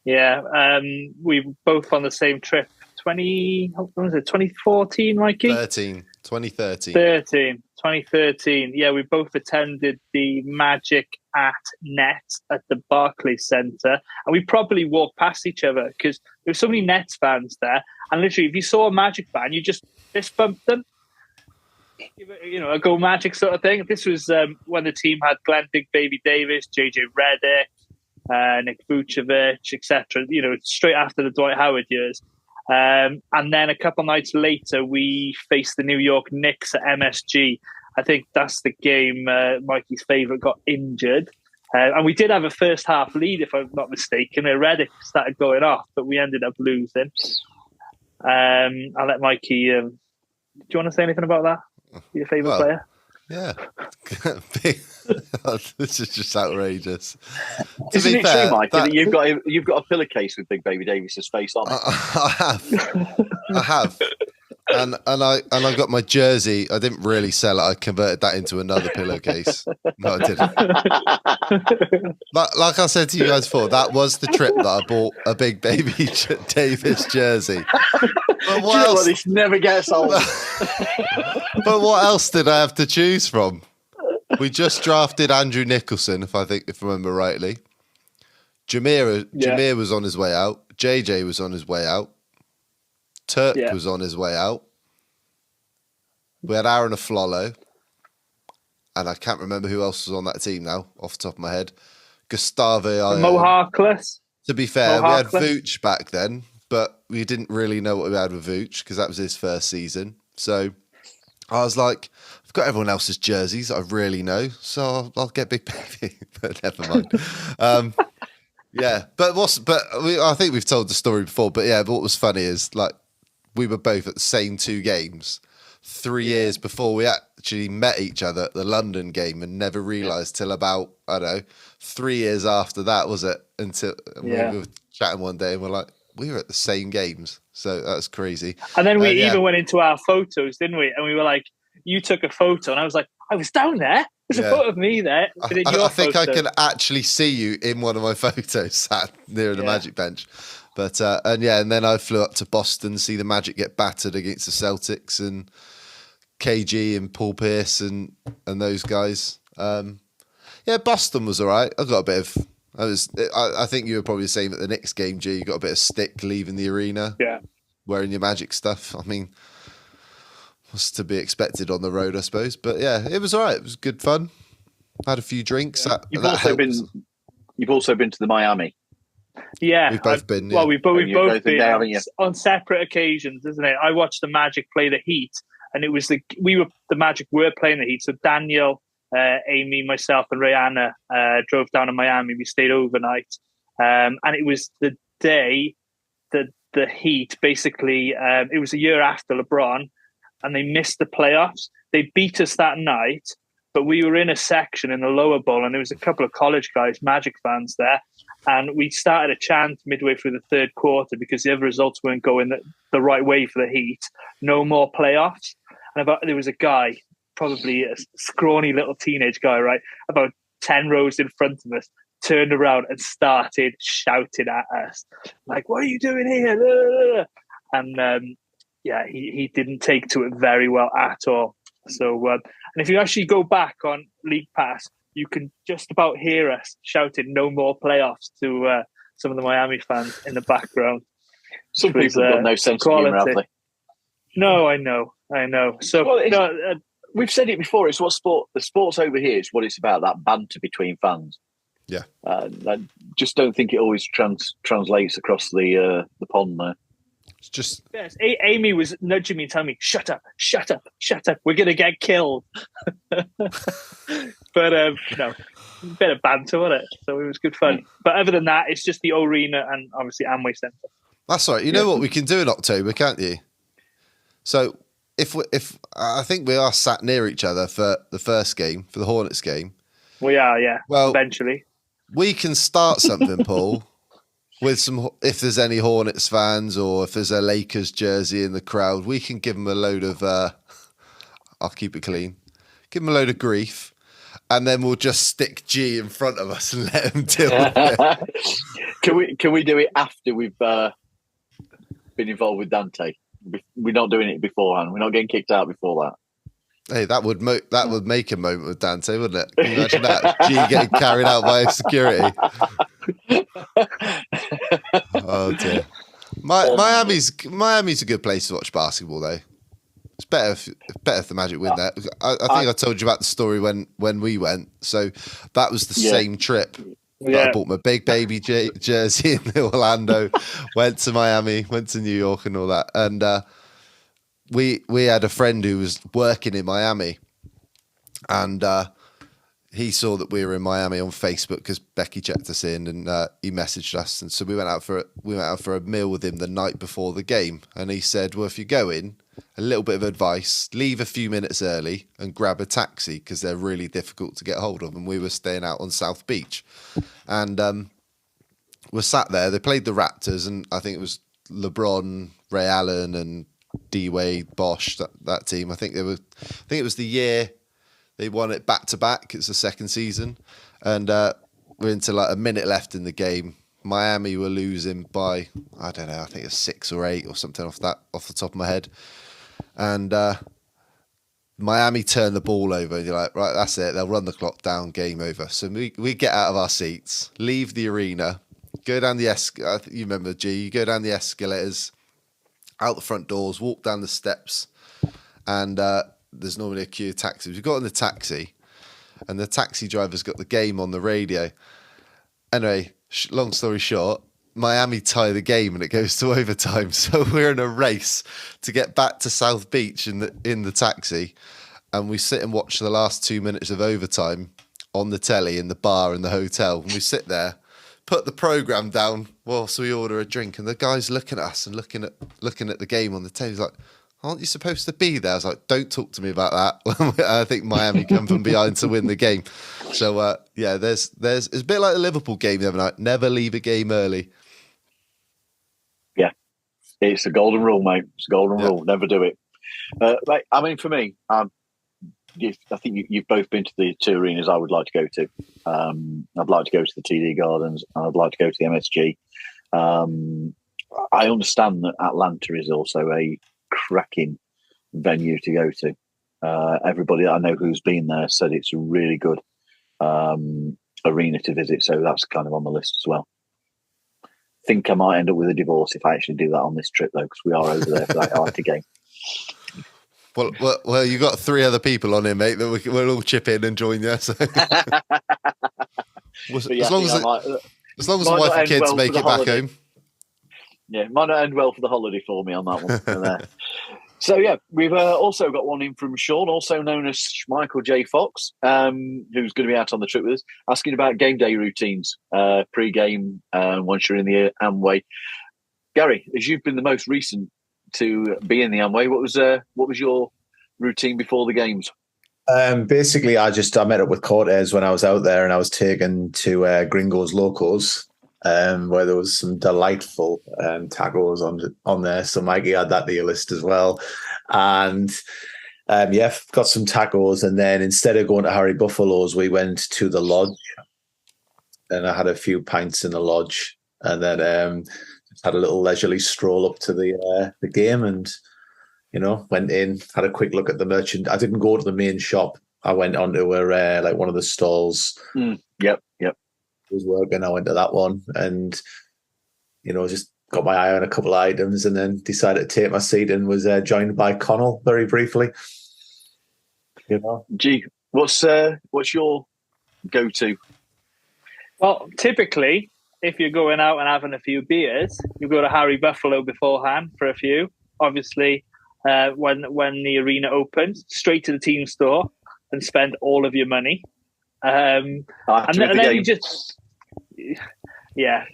Yeah, we were both on the same trip. 2014, Mikey? 2013. Yeah, we both attended the Magic at Nets at the Barclays Center, and we probably walked past each other because there were so many Nets fans there. And literally, if you saw a Magic fan, you just fist bumped them. A go Magic sort of thing. This was when the team had Glenn Big Baby Davis, JJ Redick, Nick Vucevic, etc. Straight after the Dwight Howard years. And then a couple nights later, we faced the New York Knicks at MSG. I think that's the game Mikey's favourite got injured. And we did have a first half lead, if I'm not mistaken. Redick started going off, but we ended up losing. I'll let Mikey... do you want to say anything about that? Your favourite player? Yeah. This is just outrageous. Isn't it true, Mike, that you've got a pillowcase with Big Baby Davis's face on it? I have. And I got my jersey. I didn't really sell it. I converted that into another pillowcase. No, I didn't. Like I said to you guys before, that was the trip that I bought a Big Baby Davis jersey. But what else? This never gets old. But what else did I have to choose from? We just drafted Andrew Nicholson, if I remember rightly. Jameer was on his way out. JJ was on his way out. Turk was on his way out. We had Aaron Aflalo. And I can't remember who else was on that team now, off the top of my head. Gustavo. Mo Harkless. To be fair, we had Vooch back then, but we didn't really know what we had with Vooch because that was his first season. So I was like, I've got everyone else's jerseys that I really know, so I'll get Big Baby. But never mind. Yeah, I think we've told the story before. But yeah, but what was funny is like we were both at the same two games 3 years before we actually met each other at the London game, and never realised till about 3 years after that, was it? Until we were chatting one day and we're like, we were at the same games, so that's crazy. And then we even went into our photos, didn't we? And we were like, you took a photo, and I was like, I was down there. There's a photo of me there. I think I can actually see you in one of my photos sat near the Magic bench. But and then I flew up to Boston to see the Magic get battered against the Celtics and KG and Paul Pierce and those guys. Boston was all right. I got a bit of. I think you were probably the same at the Knicks game, G. You got a bit of stick leaving the arena. Yeah. Wearing your Magic stuff. I mean, was to be expected on the road, I suppose. But yeah, it was all right. It was good fun. Had a few drinks. Yeah. You've also been to the Miami. Yeah, We've both been. Yeah. Well, we've both both been been there, haven't you? on separate occasions, isn't it? I watched the Magic play the Heat, and it was the Magic were playing the Heat. So Daniel, Amy, myself, and Rihanna drove down to Miami. We stayed overnight, and it was the day that the Heat basically. It was a year after LeBron, and they missed the playoffs. They beat us that night, but we were in a section in the lower bowl, and there was a couple of college guys, Magic fans there. And we started a chant midway through the third quarter because the other results weren't going the right way for the Heat. No more playoffs. And there was a guy, probably a scrawny little teenage guy, right, about 10 rows in front of us, turned around and started shouting at us, like, "What are you doing here?" And he didn't take to it very well at all. So, and if you actually go back on League Pass, you can just about hear us shouting "No more playoffs" to some of the Miami fans in the background. Some people have got no sense of humour, have they? No, I know. So, we've said it before. It's what the sports over here is what it's about. That banter between fans. Yeah, I just don't think it always translates across the pond there. it's just. Yes, Amy was nudging me, telling me, "Shut up! Shut up! Shut up! We're gonna get killed." But no, bit of banter, wasn't it? So it was good fun. But other than that, it's just the arena and obviously Amway Centre. That's right. You know what we can do in October, can't you? So if I think we are sat near each other for the first game, for the Hornets game. We are, yeah. Well, eventually we can start something, Paul. With if there's any Hornets fans or if there's a Lakers jersey in the crowd, we can give them a load of. I'll keep it clean. Give them a load of grief. And then we'll just stick G in front of us and let him deal with it. Can we do it after we've been involved with Dante? We're not doing it beforehand. We're not getting kicked out before that. Hey, that would make a moment with Dante, wouldn't it? Can you imagine that? G getting carried out by security. Oh dear. Miami's a good place to watch basketball, though. It's better if the Magic win that. I think I told you about the story when we went. So that was the same trip. Yeah. I bought my big baby jersey in Orlando, went to Miami, went to New York and all that. And we had a friend who was working in Miami. And he saw that we were in Miami on Facebook because Becky checked us in and he messaged us. And so we went out for a meal with him the night before the game. And he said, well, if you go in, a little bit of advice, leave a few minutes early and grab a taxi because they're really difficult to get hold of. And we were staying out on South Beach. And we're sat there. They played the Raptors and I think it was LeBron, Ray Allen and D-Wade, Bosch, that team. I think it was the year they won it back-to-back. It's the second season. And we're into like a minute left in the game. Miami were losing by, I don't know, I think it's 6 or 8 or something off the top of my head. And Miami turned the ball over and you're like, right, that's it. They'll run the clock down, game over. So we get out of our seats, leave the arena, go down the you remember, G, you go down the escalators, out the front doors, walk down the steps, and there's normally a queue of taxis. We got in the taxi, and the taxi driver's got the game on the radio. Anyway, long story short, Miami tie the game and it goes to overtime. So we're in a race to get back to South Beach in the taxi, and we sit and watch the last 2 minutes of overtime on the telly in the bar in the hotel. And we sit there, put the program down whilst we order a drink, and the guy's looking at us and looking at the game on the telly. He's like, aren't you supposed to be there? I was like, don't talk to me about that. I think Miami come from behind to win the game. So, there's it's a bit like the Liverpool game the other night. Never leave a game early. Yeah, it's a golden rule, mate. It's a golden rule. Never do it. I mean, for me, I think you've both been to the two arenas I would like to go to. I'd like to go to the TD Gardens. And I'd like to go to the MSG. I understand that Atlanta is also a cracking venue to go to. Everybody I know who's been there said it's a really good arena to visit, so that's kind of on the list as well. Think I might end up with a divorce if I actually do that on this trip, though, because we are over there for that Arctic game. Well, you got 3 other people on here, mate, that we'll all chip in and join you. So. As But yeah, long as as long as the wife and kids make it back home. Yeah, might not end well for the holiday for me on that one. So, yeah, we've also got one in from Sean, also known as Michael J. Fox, who's going to be out on the trip with us, asking about game day routines, pre-game, once you're in the Amway. Gary, as you've been the most recent to be in the Amway, what was your routine before the games? Basically, I met up with Cortez when I was out there, and I was taken to Gringo's Locos, where there was some delightful tacos on there. So Mikey had that to your list as well. And got some tacos. And then instead of going to Harry Buffalo's, we went to the lodge. And I had a few pints in the lodge. And then just had a little leisurely stroll up to the game and, went in, had a quick look at the merchant. I didn't go to the main shop. I went onto one of the stalls. Yep. Was working. I went to that one and, just got my eye on a couple of items and then decided to take my seat and was joined by Connell very briefly. Gee, what's your go-to? Well, typically, if you're going out and having a few beers, you go to Harry Buffalo beforehand for a few. Obviously, when the arena opens, straight to the team store and spend all of your money. And then you just... Yeah,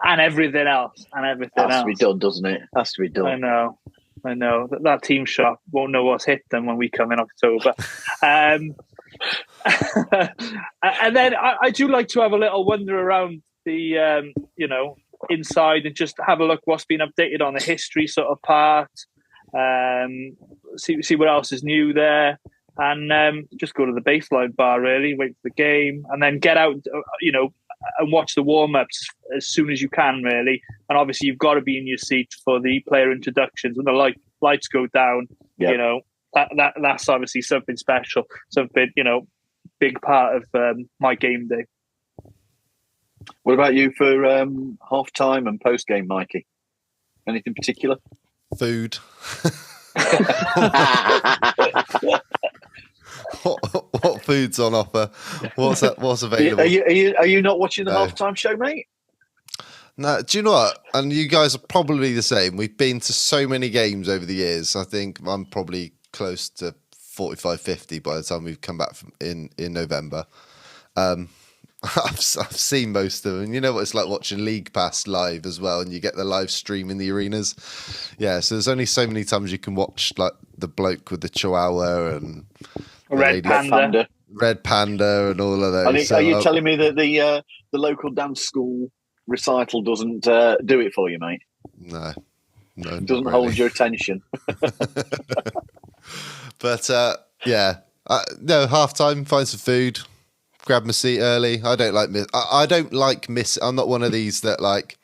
and everything else. Has to be done, doesn't it? Has to be done. I know. That team shop won't know what's hit them when we come in October. And then I do like to have a little wander around the, inside and just have a look what's been updated on the history sort of part. See what else is new there. And just go to the baseline bar, really, wait for the game, and then get out, and watch the warm-ups as soon as you can, really. And obviously, you've got to be in your seat for the player introductions. When the lights go down, that's obviously something special, something, big part of my game day. What about you for half-time and post-game, Mikey? Anything particular? Food. What food's on offer? What's available? Are you not watching the halftime show, mate? No, do you know what? And you guys are probably the same. We've been to so many games over the years. I think I'm probably close to 45, 50 by the time we've come back in November. I've seen most of them. You know what it's like watching League Pass live as well, and you get the live stream in the arenas. Yeah, so there's only so many times you can watch like the bloke with the chihuahua and Red Panda and all of those. Are you telling me that the local dance school recital doesn't do it for you, mate? No, it doesn't hold your attention. But no, halftime, find some food, grab my seat early. I don't like miss. I'm not one of these that like.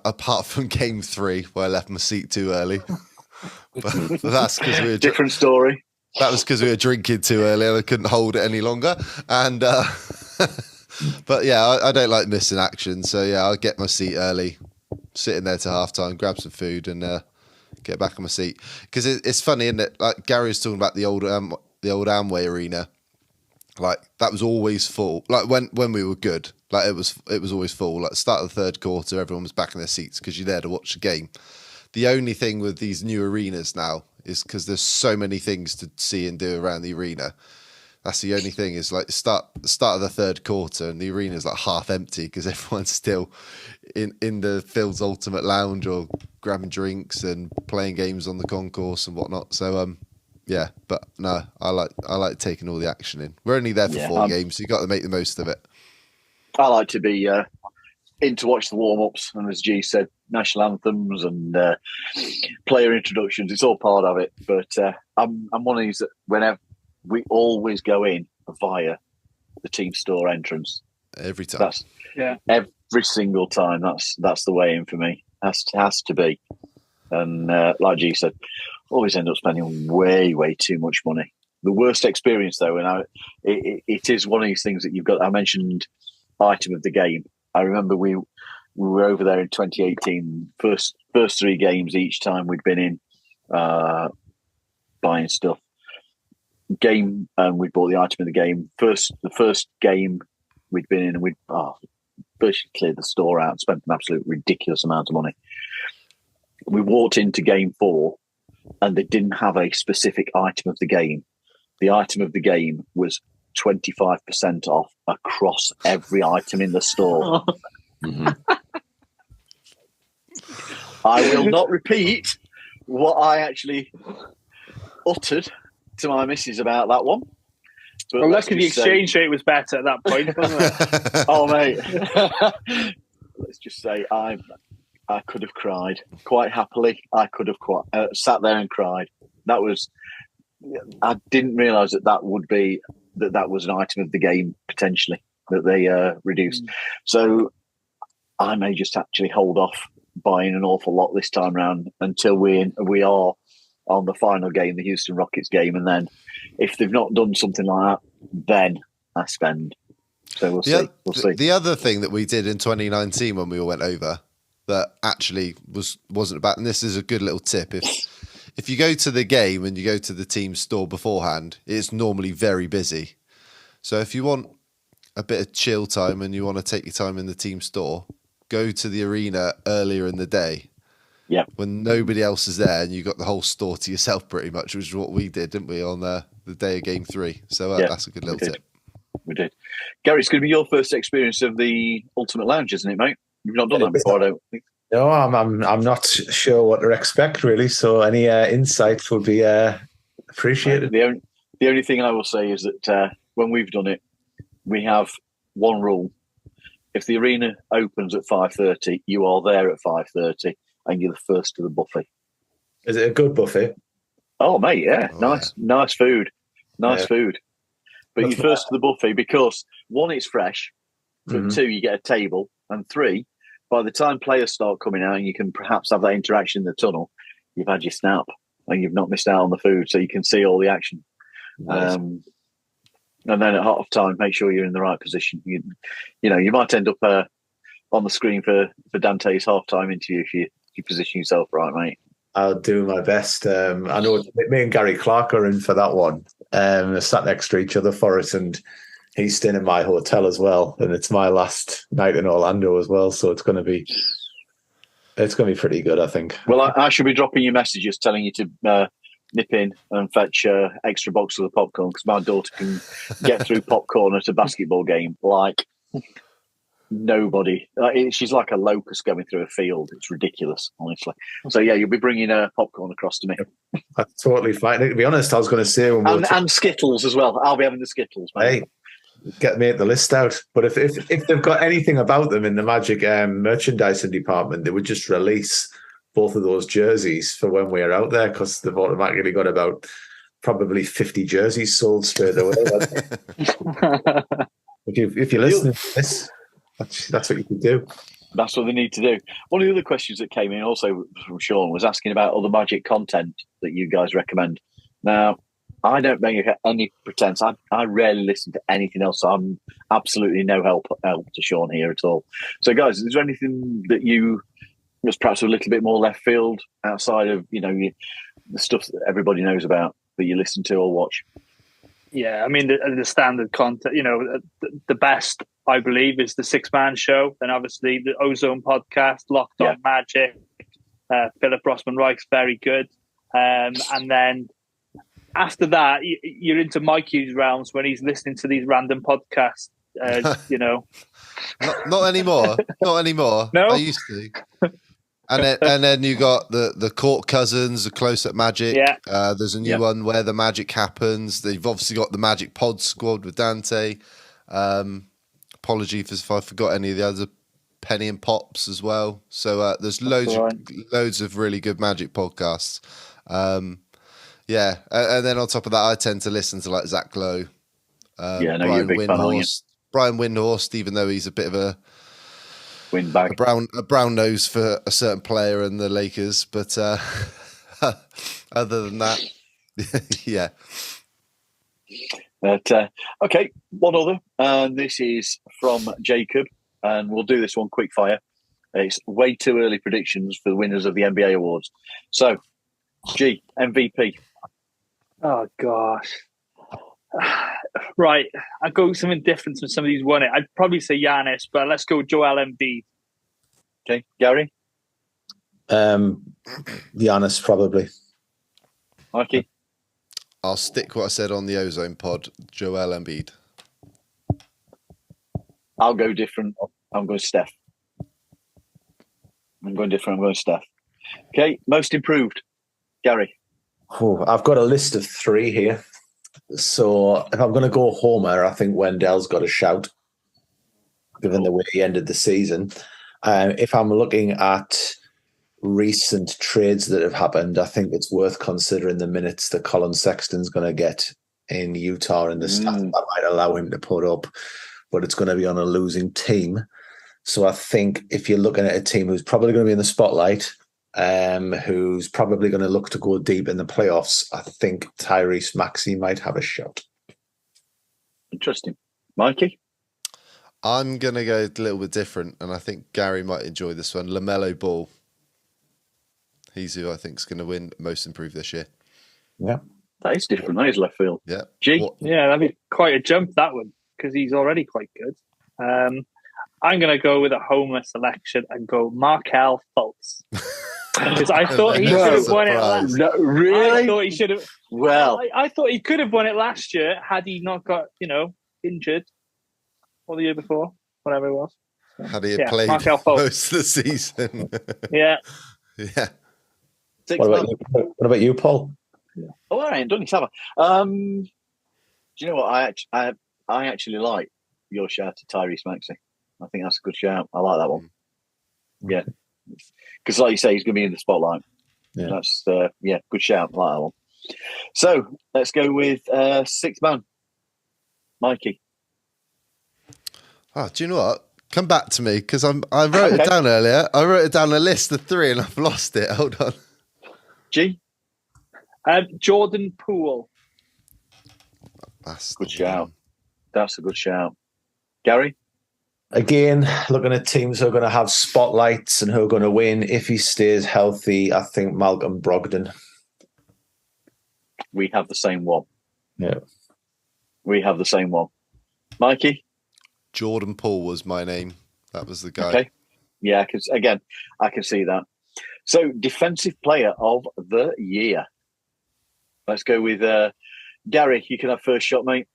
Apart from game 3, where I left my seat too early, but that's because we were different story. That was because we were drinking too early and I couldn't hold it any longer. And but yeah, I don't like missing action. So yeah, I'll get my seat early, sit in there to halftime, grab some food, and get back on my seat. Because it's funny, isn't it? Like Gary was talking about the old Amway Arena. Like that was always full. Like when we were good, like it was always full. Like start of the third quarter, everyone was back in their seats because you're there to watch the game. The only thing with these new arenas now is because there's so many things to see and do around the arena. That's the only thing is like the start of the third quarter and the arena is like half empty because everyone's still in the Phil's Ultimate Lounge or grabbing drinks and playing games on the concourse and whatnot. So yeah, but no, I like taking all the action in. We're only there for 4 games, so you got to make the most of it. I like to be in to watch the warm-ups, and as G said, national anthems and player introductions. It's all part of it. But I'm one of these that whenever we always go in via the team store entrance every time. Every single time. That's the way in for me. Has to be. And like G said, always end up spending way too much money. The worst experience though, and it is one of these things that you've got. I mentioned item of the game. I remember we were over there in 2018. First 3 games each time we'd been in, buying stuff. Game, and we bought the item of the game. The first game we'd been in, and we'd virtually cleared the store out, spent an absolute ridiculous amount of money. We walked into game 4, and they didn't have a specific item of the game. The item of the game was 25% off across every item in the store. I will not repeat what I actually uttered to my missus about that one. Well, luckily the exchange rate was better at that point, wasn't it? Oh, mate. Let's just say I could have cried quite happily. I could have sat there and cried. I didn't realise that would be that was an item of the game potentially that they reduced. So I may just actually hold off buying an awful lot this time round until we are on the final game, the Houston Rockets game, and then if they've not done something like that, then I spend. So we'll see. We'll see. The other thing that we did in 2019 when we all went over that actually wasn't about, and this is a good little tip, if you go to the game and you go to the team store beforehand, it's normally very busy. So if you want a bit of chill time and you want to take your time in the team store, go to the arena earlier in the day. Yeah. When nobody else is there and you got the whole store to yourself pretty much, which is what we did, didn't we, on the day of game 3. So that's a good little tip. We did. Gary, it's going to be your first experience of the Ultimate Lounge, isn't it, mate? You've not done that before, I don't think. No, I'm not sure what to expect really. So any insights would be appreciated. The only thing I will say is that when we've done it, we have one rule: if the arena opens at 5:30, you are there at 5:30, and you're the first to the buffet. Is it a good buffet? Oh, mate, yeah, nice food, food. But you're first to the buffet because 1, it's fresh. 2, you get a table, and 3. By the time players start coming out and you can perhaps have that interaction in the tunnel, you've had your snap and you've not missed out on the food, so you can see all the action. Nice. And then at half time, make sure you're in the right position. You might end up on the screen for Dante's half-time interview if you position yourself right, mate. I'll do my best. I know me and Gary Clark are in for that one. Sat next to each other for us, and he's staying in my hotel as well, and it's my last night in Orlando as well. So it's going to be pretty good, I think. Well, I should be dropping you messages telling you to nip in and fetch extra box of the popcorn, because my daughter can get through popcorn at a basketball game like nobody. She's like a locust going through a field. It's ridiculous, honestly. So yeah, you'll be bringing popcorn across to me. That's totally fine. To be honest, I was going to say and Skittles as well. I'll be having the Skittles, mate. Hey, get me at the list out. But if they've got anything about them in the Magic merchandising department, they would just release both of those jerseys for when we're out there, because they've automatically got about probably 50 jerseys sold straight away. if you're listening to this, that's what you can do. That's what they need to do. One of the other questions that came in also from Sean was asking about other Magic content that you guys recommend. Now, I don't make any pretense. I rarely listen to anything else, so I'm absolutely no help to Sean here at all. So, guys, is there anything that you was perhaps a little bit more left field outside of the stuff that everybody knows about that you listen to or watch? Yeah, I mean the standard content. The best, I believe, is the 6-man show. Then obviously the Ozone podcast, Locked On Magic. Philip Rossman-Reich's very good, and then after that, you're into Mikey's realms when he's listening to these random podcasts. Not anymore. Not anymore. No, I used to. And then you got the Court Cousins, the Close Up Magic. Yeah. There's a new one where the magic happens. They've obviously got the Magic Pod Squad with Dante. Apology if I forgot any of the other, Penny and Pops as well. So there's loads of really good Magic podcasts. And then on top of that, I tend to listen to like Zach Lowe, you're a big fan, aren't you? Brian Windhorst, even though he's a bit of a windbag, a brown nose for a certain player in the Lakers, but other than that, yeah. But okay, one other, and this is from Jacob, and we'll do this one quick fire. It's way too early predictions for the winners of the NBA awards. So, MVP. Oh gosh. Right, I'll go something different from some of these won it. I'd probably say Giannis, but let's go Joel Embiid. Okay, Gary? Giannis, probably. Mikey? I'll stick what I said on the Ozone pod. Joel Embiid. I'll go different. I'm going Steph. I'm going different. I'm going Steph. Okay, most improved. Gary? Oh, I've got a list of 3 here. So if I'm going to go Homer, I think Wendell's got a shout, given the way he ended the season. If I'm looking at recent trades that have happened, I think it's worth considering the minutes that Colin Sexton's going to get in Utah and the stuff that might allow him to put up, but it's going to be on a losing team. So I think if you're looking at a team who's probably going to be in the spotlight, who's probably going to look to go deep in the playoffs, I think Tyrese Maxey might have a shot. Interesting. Mikey? I'm going to go a little bit different, and I think Gary might enjoy this one. LaMelo Ball. He's who I think is going to win most improved this year. Yeah. That is different. That is left field. Yeah. G? Yeah, that'd be quite a jump, that one, because he's already quite good. I'm going to go with a Homer selection and go Markelle Fultz. Because I thought he should have won it last. No, really? I thought he should have. Well, I thought he could have won it last year had he not got, injured, or the year before, whatever it was. Had he played Markelle Fultz. most of the season? Yeah. Yeah. What about you, Paul? Yeah. Oh, I ain't done it, have I? Do you know what? I actually like your shout to Tyrese Maxey. I think that's a good shout. I like that one. Yeah. Because like you say, he's going to be in the spotlight. Yeah. That's, good shout. I like that one. So let's go with 6th man. Mikey. Oh, do you know what? Come back to me, because I wrote it down earlier. I wrote it down a list of 3 and I've lost it. Hold on. G? Jordan Poole. That's good shout. That's a good shout. Gary? Again, looking at teams who are going to have spotlights and who are going to win if he stays healthy, I think Malcolm Brogdon. We have the same one. Yeah. We have the same one. Mikey? Jordan Poole was my name. That was the guy. Okay. Yeah, because again, I can see that. So, defensive player of the year. Let's go with Gary. You can have first shot, mate.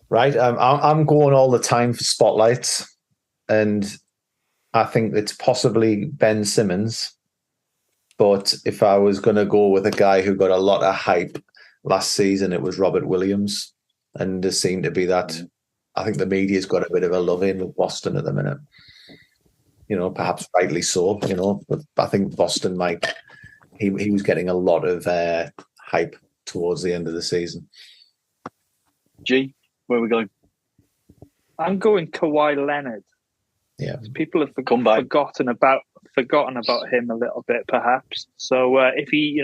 Right. I'm going all the time for spotlights, and I think it's possibly Ben Simmons. But if I was going to go with a guy who got a lot of hype last season, it was Robert Williams. And there seemed to be that. I think the media's got a bit of a love in with Boston at the minute. Perhaps rightly so, but I think Boston he was getting a lot of hype towards the end of the season. G, where are we going? I'm going Kawhi Leonard. Yeah. People have forgotten about him a little bit, perhaps. So if he,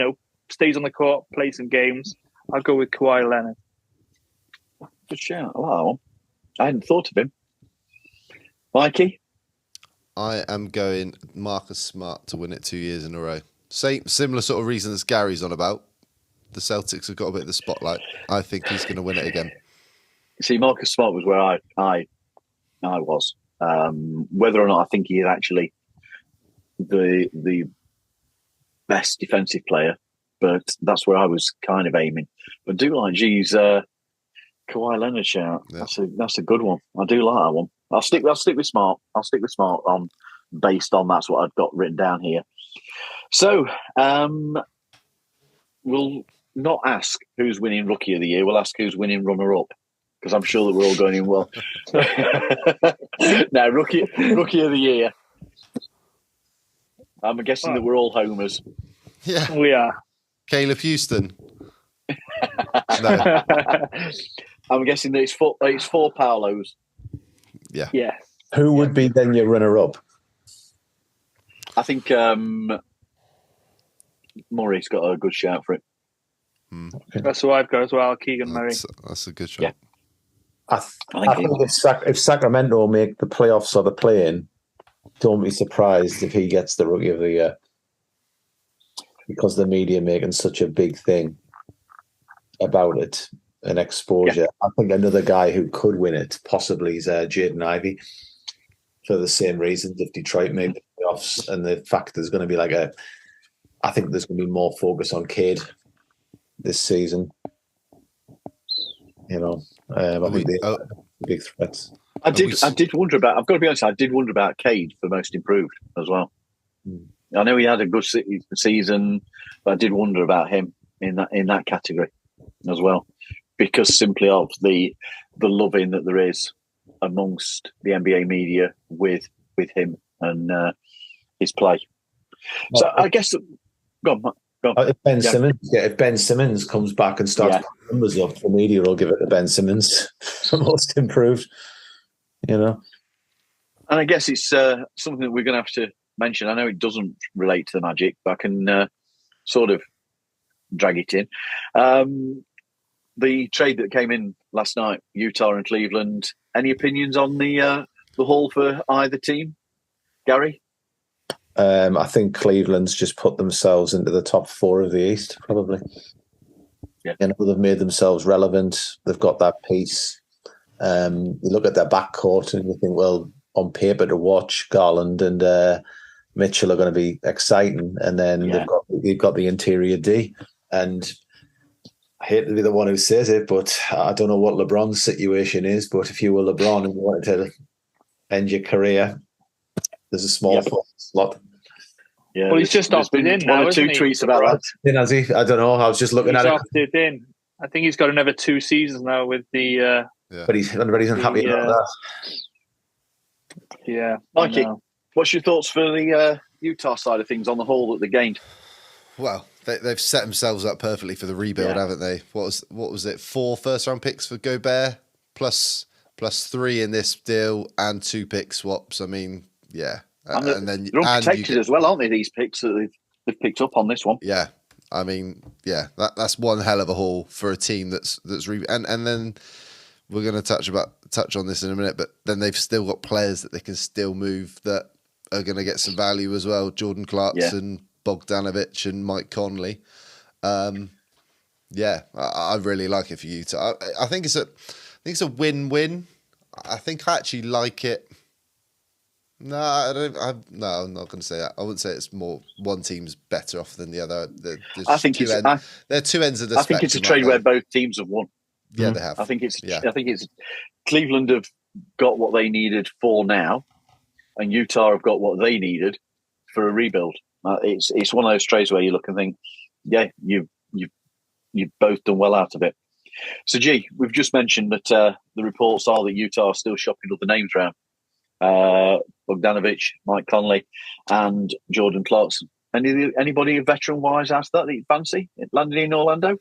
stays on the court, plays some games, I'll go with Kawhi Leonard. Good shout. I like that one. I hadn't thought of him. Mikey? I am going Marcus Smart to win it 2 years in a row. Similar sort of reason as Gary's on about. The Celtics have got a bit of the spotlight. I think he's going to win it again. See, Marcus Smart was where I was. Whether or not I think he is actually the best defensive player, but that's where I was kind of aiming. But do like G's Kawhi Leonard shout. Yeah. That's a good one. I do like that one. I'll stick with Smart. I'll stick with Smart based on that's what I've got written down here. So we'll not ask who's winning Rookie of the Year. We'll ask who's winning Runner Up, because I'm sure that we're all going in well. Now, Rookie of the Year. I'm guessing that we're all homers. Yeah, we are. Caleb Houston. No. I'm guessing that it's four Paolos. Yeah. Yeah. Who would be then your runner-up? I think Murray's got a good shout for it. Okay. That's what I've got as well, Keegan Murray. That's a good shout. Yeah. I think if Sacramento make the playoffs or the play-in, don't be surprised if he gets the Rookie of the Year, because the media making such a big thing about it. and exposure. Yeah. I think another guy who could win it possibly is Jaden Ivey, for the same reasons. If Detroit made the playoffs, and the fact there's going to be I think there's going to be more focus on Cade this season. I think they're big threats. I did wonder about. I've got to be honest. I did wonder about Cade for most improved as well. I know he had a good season, but I did wonder about him in that category as well, because simply of the loving that there is amongst the NBA media with him and his play. So I guess go on. If Ben Simmons comes back and starts putting numbers up, the media will give it to Ben Simmons for most improved. And I guess it's something that we're going to have to mention. I know it doesn't relate to the Magic, but I can sort of drag it in. The trade that came in last night, Utah and Cleveland. Any opinions on the haul for either team, Gary? I think Cleveland's just put themselves into the top 4 of the East, probably. Yeah, they've made themselves relevant. They've got that piece. You look at their backcourt and you think, well, on paper to watch, Garland and Mitchell are going to be exciting, and then they've got the interior D. And I hate to be the one who says it, but I don't know what LeBron's situation is. But if you were LeBron and you wanted to end your career, there's a small slot. Yeah, well, he's just opted in now. 1 or 2 tweets about that. Has he? I don't know. I was just looking at it. He's opted in. I think he's got another 2 seasons now with the. But he's unhappy about that. Yeah, Mikey, what's your thoughts for the Utah side of things on the haul that they gained? Well, they've set themselves up perfectly for the rebuild, haven't they? What was it? 4 first-round picks for Gobert, plus 3 in this deal, and 2 pick swaps. I mean, yeah. And then they're unprotected as well, aren't they? These picks that they've picked up on this one. Yeah, I mean, yeah, that's one hell of a haul for a team that's and then we're going to touch on this in a minute, but then they've still got players that they can still move that are going to get some value as well. Jordan Clarkson, Bogdanovic, and Mike Conley. I really like it for Utah. I think it's a win-win. I think I actually like it. No, I'm not going to say that. I wouldn't say it's more one team's better off than the other. I think they're 2 ends of the spectrum. I think it's a trade where both teams have won. Yeah, they have. I think it's Cleveland have got what they needed for now, and Utah have got what they needed for a rebuild. It's one of those trades where you look and think, yeah, you've both done well out of it. So, we've just mentioned that the reports are that Utah are still shopping other names around. Bogdanovic, Mike Conley, and Jordan Clarkson. Anybody veteran-wise asked that you fancy? It landed in Orlando?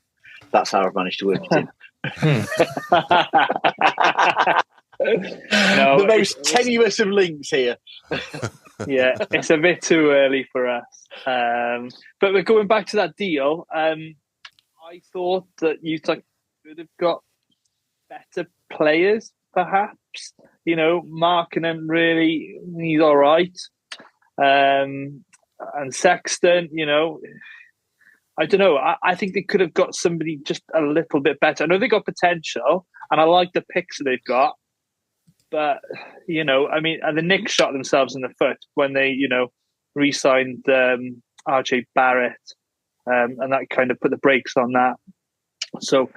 That's how I've managed to work it in. The most tenuous of links here. Yeah, it's a bit too early for us. But we're going back to that deal. I thought that Utah could have got better players, perhaps. Markkanen, really, he's all right. And Sexton, I don't know. I think they could have got somebody just a little bit better. I know they got potential, and I like the picks that they've got. But, the Knicks shot themselves in the foot when they, re-signed RJ Barrett, and that kind of put the brakes on that. So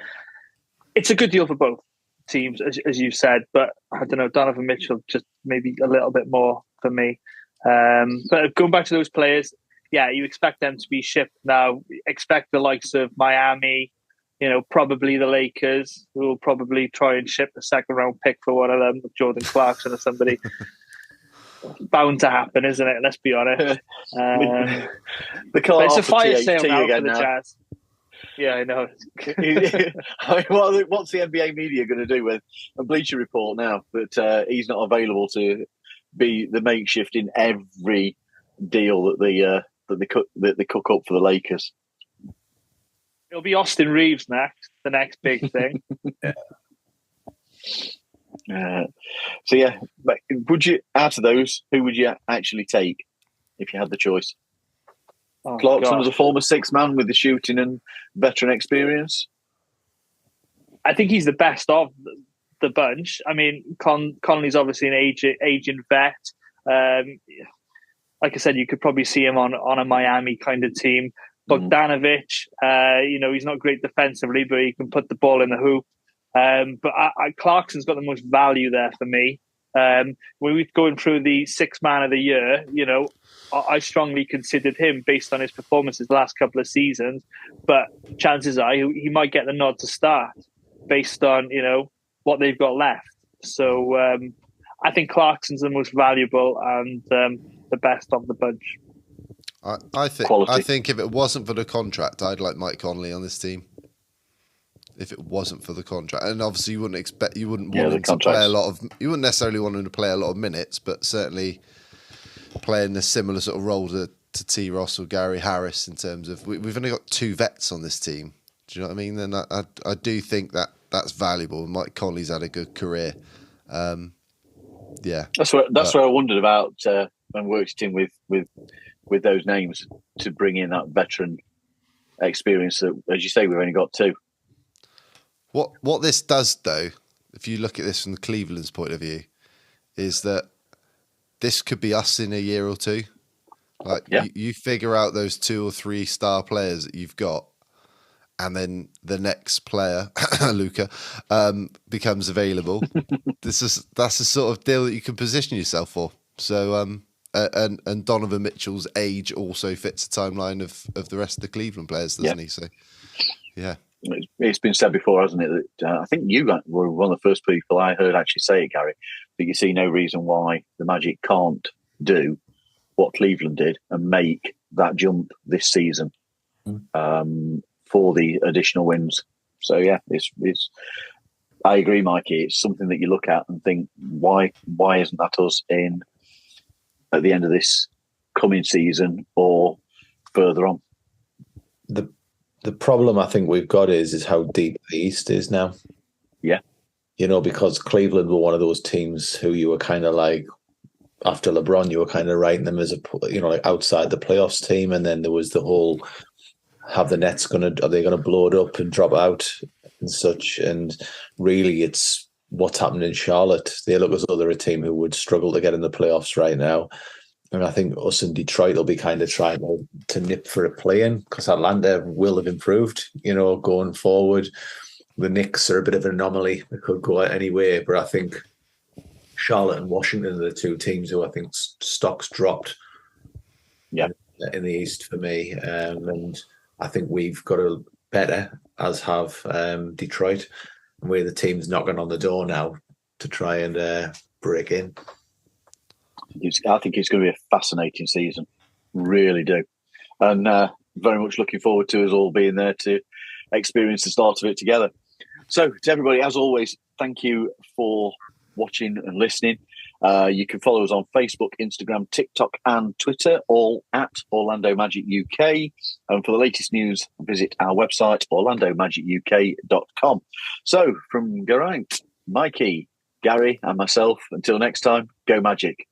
it's a good deal for both teams, as you said. But I don't know, Donovan Mitchell, just maybe a little bit more for me. But going back to those players, yeah, you expect them to be shipped now. Expect the likes of Miami, probably the Lakers, who will probably try and ship a 2nd-round pick for one of them, Jordan Clarkson or somebody. Bound to happen, isn't it? Let's be honest. It's a fire sale now for the Jazz. Yeah, I know. What's the NBA media going to do with a Bleacher Report now that he's not available to be the makeshift in every deal that they cook up for the Lakers? It'll be Austin Reeves next, the next big thing. Would you, out of those, who would you actually take if you had the choice? Clarkson was a former 6th man with the shooting and veteran experience. I think he's the best of the bunch. I mean, Connolly's obviously an aging vet. Like I said, you could probably see him on a Miami kind of team. Bogdanovic, he's not great defensively, but he can put the ball in the hoop. But Clarkson's got the most value there for me. When we're going through the 6th man of the year, I strongly considered him based on his performances the last couple of seasons. But chances are he might get the nod to start based on, what they've got left. So I think Clarkson's the most valuable and the best of the bunch. I think if it wasn't for the contract, I'd like Mike Conley on this team. If it wasn't for the contract, and obviously you wouldn't want him to play you wouldn't necessarily want him to play a lot of minutes, but certainly playing a similar sort of role to T. Ross or Gary Harris in terms of we've only got 2 vets on this team. Do you know what I mean? And I do think that's valuable. Mike Conley's had a good career. Yeah, that's where I wondered about when we worked in with those names to bring in that veteran experience. That, as you say, we've only got 2. What this does, though, if you look at this from the Cleveland's point of view, is that this could be us in a year or 2. You figure out those 2 or 3 star players that you've got, and then the next player, Luca, becomes available. That's the sort of deal that you can position yourself for. So, and Donovan Mitchell's age also fits the timeline of the rest of the Cleveland players, doesn't he? So, yeah. It's been said before, hasn't it? That I think you were one of the first people I heard actually say it, Gary, that you see no reason why the Magic can't do what Cleveland did and make that jump this season for the additional wins. So yeah, it's. I agree, Mikey. It's something that you look at and think, why isn't that us at the end of this coming season or further on? The problem I think we've got is how deep the East is now. Yeah. Because Cleveland were one of those teams who you were kind of like, after LeBron, you were kind of writing them as like outside the playoffs team. And then there was the whole, are they going to blow it up and drop out and such? And really it's what's happened in Charlotte. They look as though they're a team who would struggle to get in the playoffs right now. And I think us in Detroit will be kind of trying to nip for a play-in because Atlanta will have improved, going forward. The Knicks are a bit of an anomaly. They could go any way, but I think Charlotte and Washington are the 2 teams who I think stocks dropped in the East for me. And I think we've got a better, as have Detroit. And we're the teams knocking on the door now to try and break in. I think it's going to be a fascinating season. Really do. And very much looking forward to us all being there to experience the start of it together. So to everybody, as always, thank you for watching and listening. You can follow us on Facebook, Instagram, TikTok and Twitter, all at Orlando Magic UK. And for the latest news, visit our website, orlandomagic.uk.com. So from Geraint, Mikey, Gary and myself, until next time, go Magic.